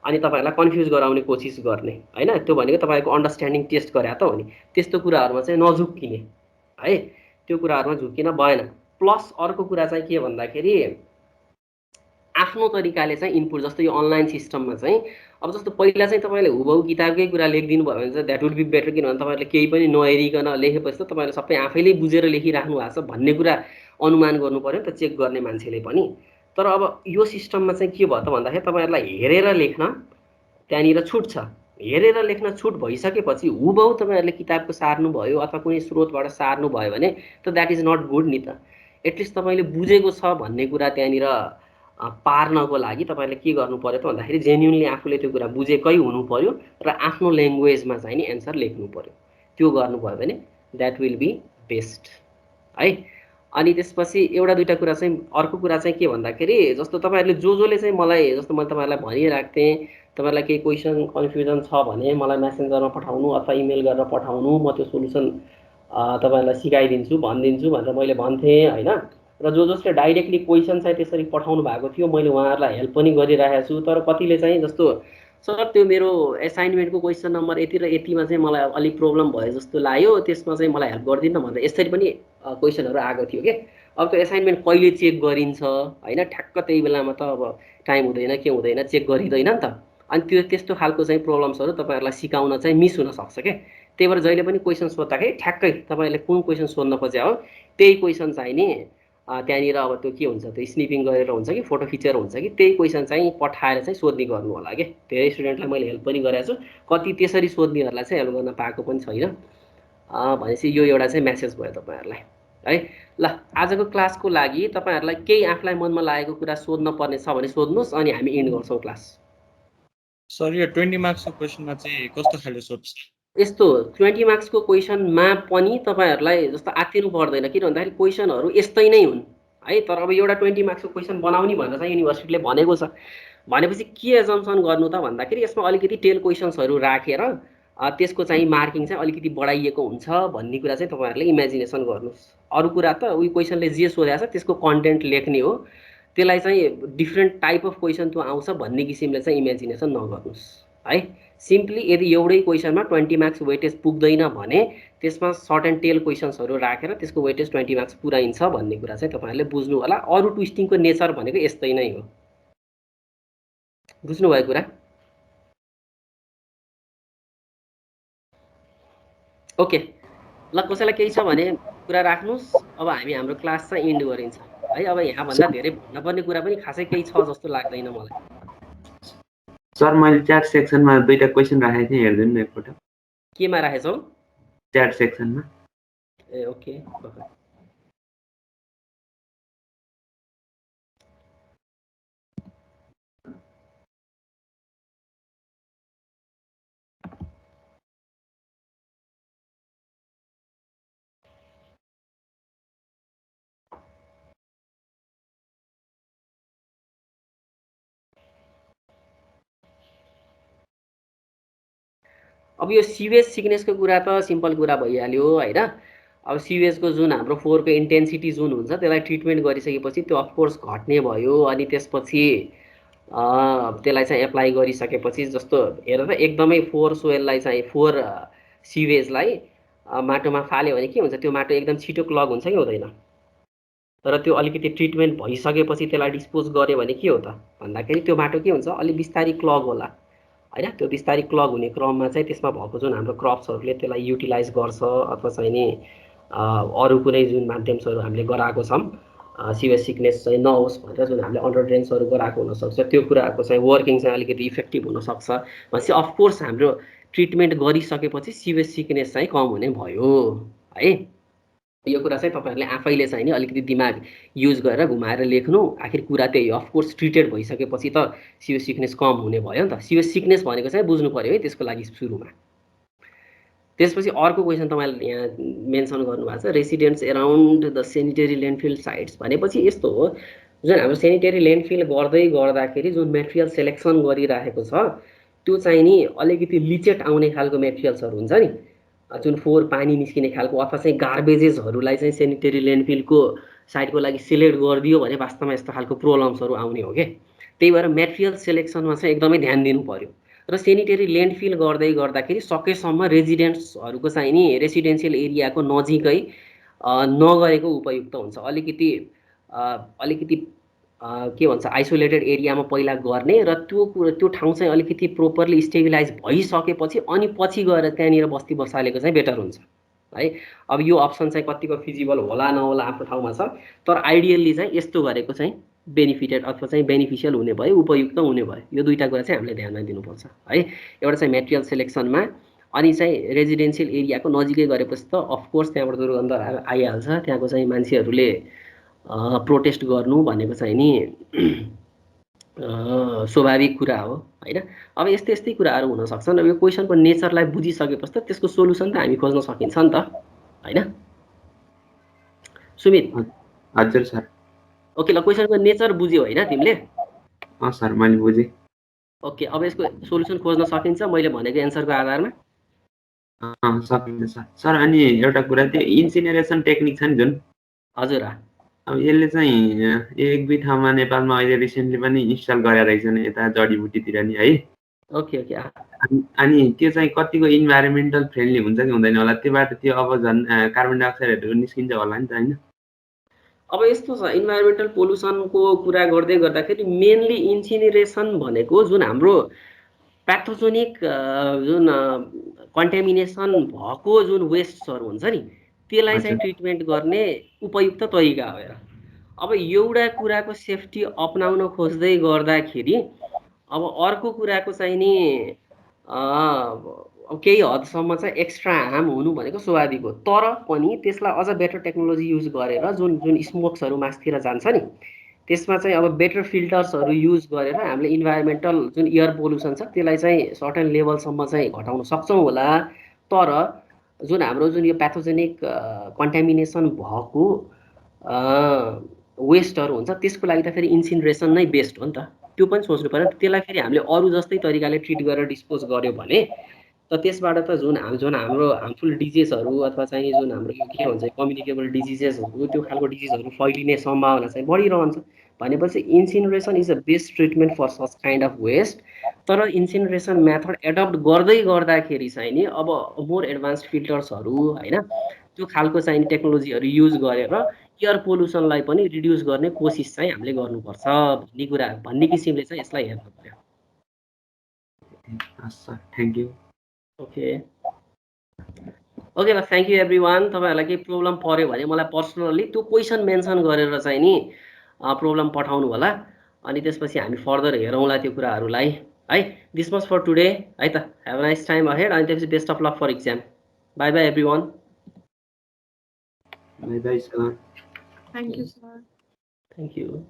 अनि तपाईँहरूलाई कन्फ्युज गराउने कोसिस गर्ने होइन त्यो भनेको तपाईँको अन्डरस्ट्यान्डिङ टेस्ट गरे त हो नि त्यस्तो कुराहरूमा चाहिँ नझुक्किने है त्यो कुराहरूमा झुक्किन भएन प्लस अर्को कुरा चाहिँ के भन्दाखेरि आफ्नो तरिकाले चाहिँ इनपुट जस्तो यो अनलाइन सिस्टममा चाहिँ अब जस्तो पहिला चाहिँ तपाईँले हुबहु किताबकै कुरा लेखिदिनु भयो भने चाहिँ द्याट वुड बी बेटर किनभने तपाईँहरूले केही पनि नहेरिकन लेखेपछि त तपाईँले सबै आफैले बुझेर लेखिराख्नु भएको छ भन्ने कुरा अनुमान गर्नु पर्यो नि त चेक गर्ने मान्छेले पनि तर अब यो सिस्टममा चाहिँ के भयो त भन्दाखेरि तपाईँहरूलाई हेरेर लेख्न त्यहाँनिर छुट छ हेरेर लेख्न छुट भइसकेपछि हुबहु तपाईँहरूले किताबको सार्नु भयो अथवा कुनै स्रोतबाट सार्नु भयो भने त द्याट इज नट गुड नि त एटलिस्ट तपाईँले बुझेको छ भन्ने कुरा त्यहाँनिर पार्नको लागि तपाईँले के गर्नु पर्यो त भन्दाखेरि जेन्युनली आफूले त्यो कुरा बुझेकै हुनु पर्यो र आफ्नो ल्याङ्ग्वेजमा चाहिँ नि एन्सर लेख्नु पर्यो त्यो गर्नुभयो भने द्याट विल बी बेस्ट है अनि त्यसपछि एउटा दुईवटा कुरा चाहिँ अर्को कुरा चाहिँ के भन्दाखेरि जस्तो तपाईँहरूले जसले चाहिँ मलाई जस्तो मैले तपाईँहरूलाई भनिरहेको थिएँ तपाईँहरूलाई केही क्वेसन कन्फ्युजन छ भने मलाई मेसेन्जरमा पठाउनु अथवा इमेल गरेर पठाउनु म त्यो सोल्युसन तपाईँहरूलाई सिकाइदिन्छु भनिदिन्छु भनेर मैले भन्थेँ होइन र जसले डाइरेक्टली क्वेसन चाहिँ त्यसरी पठाउनु भएको थियो मैले उहाँहरूलाई हेल्प पनि गरिरहेको छु तर कतिले चाहिँ जस्तो सर त्यो मेरो एसाइनमेन्टको क्वेसन नम्बर यति र यतिमा चाहिँ मलाई अलिक प्रब्लम भयो जस्तो लाग्यो त्यसमा चाहिँ मलाई हेल्प गरिदिनु भनेर यसरी पनि क्वेसनहरू आएको थियो कि अब त्यो एसाइनमेन्ट कहिले चेक गरिन्छ होइन ठ्याक्क त्यही बेलामा त अब टाइम हुँदैन के हुँदैन चेक गरिँदैन नि त। अनि त्यो त्यस्तो खालको चाहिँ प्रब्लम्सहरू तपाईँहरूलाई सिकाउन चाहिँ मिस हुनसक्छ क्या। त्यही भएर जहिले पनि क्वेसन सोद्धाखेरि ठ्याक्कै तपाईँहरूले कुन क्वेसन सोध्न खोजे हो त्यही क्वेसन चाहिँ नि त्यहाँनिर अब त्यो के हुन्छ त्यो स्निपिङ गरेर हुन्छ कि फोटो खिचेर हुन्छ कि त्यही क्वेसन चाहिँ पठाएर चाहिँ सोध्ने गर्नु होला क्या। धेरै स्टुडेन्टलाई मैले हेल्प पनि गरेको छु, कति त्यसरी सोध्नेहरूलाई चाहिँ हेल्प गर्न पाएको पनि छैन। भनेपछि यो एउटा चाहिँ म्यासेज भयो तपाईँहरूलाई है। ल आजको क्लासको लागि तपाईँहरूलाई केही आफूलाई मनमा लागेको कुरा सोध्न पर्ने छ भने सोध्नुहोस्, अनि हामी इन्ड गर्छौँ क्लास। सर यो 20 मार्क्सको क्वेसनमा चाहिँ कस्तो खाले सोध्छ? यस्तो 20 मार्क्सको क्वेसनमा पनि तपाईँहरूलाई जस्तो आत्तिनु पर्दैन, किन भन्दाखेरि क्वेसनहरू यस्तै नै हुन् है। तर अब एउटा 20 मार्क्सको क्वेसन बनाउने भनेर चाहिँ युनिभर्सिटीले भनेको छ। भनेपछि के एजम्सन गर्नु त भन्दाखेरि यसमा अलिकति टेल क्वेसन्सहरू राखेर त्यसको चाहिँ मार्किङ चाहिँ अलिकति बढाइएको हुन्छ भन्ने कुरा चाहिँ तपाईँहरूले इमेजिनेसन गर्नुहोस्। अरू कुरा त उही क्वेसनले जे सोधेको छ त्यसको कन्टेन्ट लेख्ने हो, त्यसलाई चाहिँ डिफ्रेन्ट टाइप अफ क्वेसन त्यो आउँछ भन्ने किसिमले चाहिँ इमेजिनेसन नगर्नुहोस् है। सिम्पली यदि एउटै क्वेसनमा 20 मार्क्स वेटेज पुग्दैन भने त्यसमा सर्ट एन्ड टेल क्वेसन्सहरू राखेर त्यसको वेटेज 20 मार्क्स पुऱ्याइन्छ भन्ने कुरा चाहिँ तपाईँहरूले बुझ्नु होला। अरू ट्विस्टिङको नेचर भनेको यस्तै नै हो, बुझ्नुभयो कुरा? ओके ल, कसैलाई केही छ भने कुरा राख्नुहोस्। अब हामी हाम्रो क्लास चाहिँ इन्ड गरिन्छ है। अब यहाँभन्दा धेरै भन्नुपर्ने कुरा पनि खासै केही छ जस्तो लाग्दैन मलाई। सर मैले च्याट सेक्सनमा दुईटा क्वेसन राखेको थिएँ, हेर्दिनु न एकपल्ट। केमा राखेछौ? च्याट सेक्सनमा। ए ओके। अब यो सिवेज सिक्नेसको कुरा त सिम्पल कुरा भइहाल्यो होइन। अब सिवेजको जुन हाम्रो फोहोरको इन्टेन्सिटी जुन हुन्छ त्यसलाई ट्रिटमेन्ट गरिसकेपछि त्यो अफकोर्स घट्ने भयो। अनि त्यसपछि त्यसलाई चाहिँ एप्लाई गरिसकेपछि जस्तो हेर त एकदमै फोहोर सोइललाई चाहिँ फोहोर सिवेजलाई माटोमा फाल्यो भने के हुन्छ, त्यो माटो एकदम छिटो क्लग हुन्छ कि हुँदैन? तर त्यो अलिकति ट्रिटमेन्ट भइसकेपछि त्यसलाई डिस्पोज गर्यो भने के हो त भन्दाखेरि त्यो माटो के हुन्छ, अलि बिस्तारै क्लग होला होइन। त्यो बिस्तारै क्लग हुने क्रममा चाहिँ त्यसमा भएको जुन हाम्रो क्रप्सहरूले त्यसलाई युटिलाइज गर्छ अथवा चाहिँ नि अरू कुनै जुन माध्यमहरू हामीले गराएको छौँ सिवेज सिकनेस चाहिँ नहोस् भनेर जुन हामीले अन्डर ड्रेन्सहरू गराएको हुनसक्छ, त्यो कुराको चाहिँ वर्किङ चाहिँ अलिकति इफेक्टिभ हुनसक्छ। भनेपछि अफकोर्स हाम्रो ट्रिटमेन्ट गरिसकेपछि सिवेज सिकनेस चाहिँ कम हुने भयो है। यो कुरा चाहिँ तपाईँहरूले आफैले चाहिँ नि अलिकति दिमाग युज गरेर घुमाएर लेख्नु। आखिर कुरा त्यही हो, अफकोर्स ट्रिटेड भइसकेपछि त सिवेज सिकनेस कम हुने भयो नि त। सिवेज सिकनेस भनेको चाहिँ बुझ्नु पऱ्यो है त्यसको लागि सुरुमा। त्यसपछि अर्को क्वेसन तपाईँले यहाँ मेन्सन गर्नुभएको छ, residents around the sanitary landfill sites. भनेपछि यस्तो हो, जुन हाम्रो सेनिटरी ल्यान्डफिल गर्दै गर्दाखेरि जुन मेटेरियल सेलेक्सन गरिराखेको छ त्यो चाहिँ नि अलिकति लिचेट आउने खालको मेटेरियल्सहरू हुन्छ नि, जुन फोहोर पानी निस्किने खालको अथवा चाहिँ गार्बेजेसहरूलाई चाहिँ सेनिटरी ल्यान्डफिलको साइडको लागि सिलेक्ट गरिदियो भने वास्तवमा यस्तो खालको प्रब्लम्सहरू आउने हो क्या। त्यही भएर मेटेरियल सेलेक्सनमा चाहिँ एकदमै ध्यान दिनु पर्यो। र सेनिटरी ल्यान्डफिल गर्दै गर्दाखेरि सकेसम्म रेजिडेन्ट्सहरूको चाहिँ नि रेसिडेन्सियल एरियाको नजिकै नगरेको उपयुक्त हुन्छ। अलिकति के भन्छ आइसोलेटेड एरियामा पहिला गर्ने र त्यो ठाउँ चाहिँ अलिकति प्रोपरली स्टेबिलाइज भइसकेपछि अनि पछि गएर त्यहाँनिर बस्ती बसालेको चाहिँ बेटर हुन्छ है। अब यो अप्सन चाहिँ कतिको फिजिबल होला नहोला आफ्नो ठाउँमा छ, तर आइडियल्ली चाहिँ यस्तो गरेको चाहिँ बेनिफिटेड अथवा चाहिँ बेनिफिसियल हुने भयो, उपयुक्त हुने भयो। यो दुईवटा कुरा चाहिँ हामीले ध्यानमा दिनुपर्छ है। एउटा चाहिँ मेटेरियल सेलेक्सनमा, अनि चाहिँ रेजिडेन्सियल एरियाको नजिकै गरेपछि त अफकोर्स त्यहाँबाट दुर्गन्ध आइहाल्छ, त्यहाँको चाहिँ मान्छेहरूले प्रोटेस्ट गर्नु भनेको चाहिँ नि स्वाभाविक कुरा हो होइन। अब यस्तै कुराहरू हुनसक्छन्। अब यो क्वेसनको नेचरलाई बुझिसकेपछि त त्यसको सोल्युसन त हामी खोज्न सकिन्छ नि त होइन सुमित? हजुर सर। ओके ल, क्वेसनको नेचर बुझ्यौ होइन तिमीले? सर मैले बुझेँ। ओके, अब यसको सोल्युसन खोज्न सकिन्छ मैले भनेको एन्सरको आधारमा? सकिन्छ सर। सर अनि एउटा कुरा, त्यो इन्सिनेरेसन टेक्निक छ नि जुन, हजुर, अब यसले चाहिँ एक दुई ठाउँमा नेपालमा अहिले रिसेन्टली पनि इन्स्टल गरेर रहेछन् यता जडीबुटीतिर नि है। ओके। अनि त्यो चाहिँ कतिको इन्भाइरोमेन्टल फ्रेन्डली हुन्छ कि हुँदैन होला, त्योबाट त्यो अब झन् कार्बन डाइअक्साइडहरू निस्किन्छ होला नि त होइन? अब यस्तो छ इन्भाइरोमेन्टल पोल्युसनको कुरा गर्दै गर्दाखेरि मेनली इन्सिनरेसन भनेको जुन हाम्रो प्याथोजेनिक जुन कन्टामिनेसन भएको जुन वेस्टहरू हुन्छ नि त्यसलाई चाहिँ ट्रिटमेन्ट गर्ने उपयुक्त तरिका हो। अब एउटा कुराको सेफ्टी अपनाउन खोज्दै गर्दाखेरि अब अर्को कुराको चाहिँ नि केही हदसम्म चाहिँ एक्स्ट्रा हार्म हुनु भनेको स्वाभाविक हो, तर पनि त्यसलाई अझ बेटर टेक्नोलोजी युज गरेर जुन जुन स्मोक्सहरू मासतिर जान्छ नि त्यसमा चाहिँ अब बेटर फिल्टर्सहरू युज गरेर हामीले इन्भाइरोमेन्टल जुन एयर पोल्युसन छ त्यसलाई चाहिँ सर्टेन लेभलसम्म चाहिँ घटाउन सक्छौँ होला। तर जुन हाम्रो जुन यो प्याथोजेनिक कन्टामिनेसन भएको वेस्टहरू हुन्छ त्यसको लागि त फेरि इन्सिनरेसन नै बेस्ट हो नि त, त्यो पनि सोच्नु पर्यो। त्यसलाई फेरि हामीले अरू जस्तै तरिकाले ट्रिट गरेर डिस्पोज गर्यो भने त त्यसबाट त जुन हाम्रो हार्मफुल डिजिजहरू अथवा चाहिँ जुन हाम्रो यो के भन्छ कम्युनिकेबल डिजिजेसहरू त्यो खालको डिजिजहरू फैलिने सम्भावना चाहिँ बढिरहन्छ। भनेपछि incineration is a best treatment for such kind of waste. तर इन्सिनरेसन मेथड एडप्ट गर्दै गर्दाखेरि चाहिँ नि अब मोर एडभान्स्ड फिल्टर्सहरू होइन त्यो खालको चाहिँ टेक्नोलोजीहरू युज गरेर एयर पोल्युसनलाई पनि रिड्युस गर्ने कोसिस चाहिँ हामीले गर्नुपर्छ भन्ने किसिमले चाहिँ यसलाई हेर्नु पर्यो। हस् सर, थ्याङ्क यू। ओके ल, थ्याङ्क यू एभ्री वान। तपाईँहरूलाई केही प्रब्लम पऱ्यो भने मलाई पर्सनल्ली त्यो क्वेसन मेन्सन गरेर चाहिँ नि प्रब्लम पठाउनु होला, अनि त्यसपछि हामी फर्दर हेरौँला त्यो कुराहरूलाई है। दिस मच फर टुडे है त। Have a nice time ahead, अनि त्यसपछि best of luck for exam. Bye bye everyone. Bye bye sir. Thank you, sir. Thank you.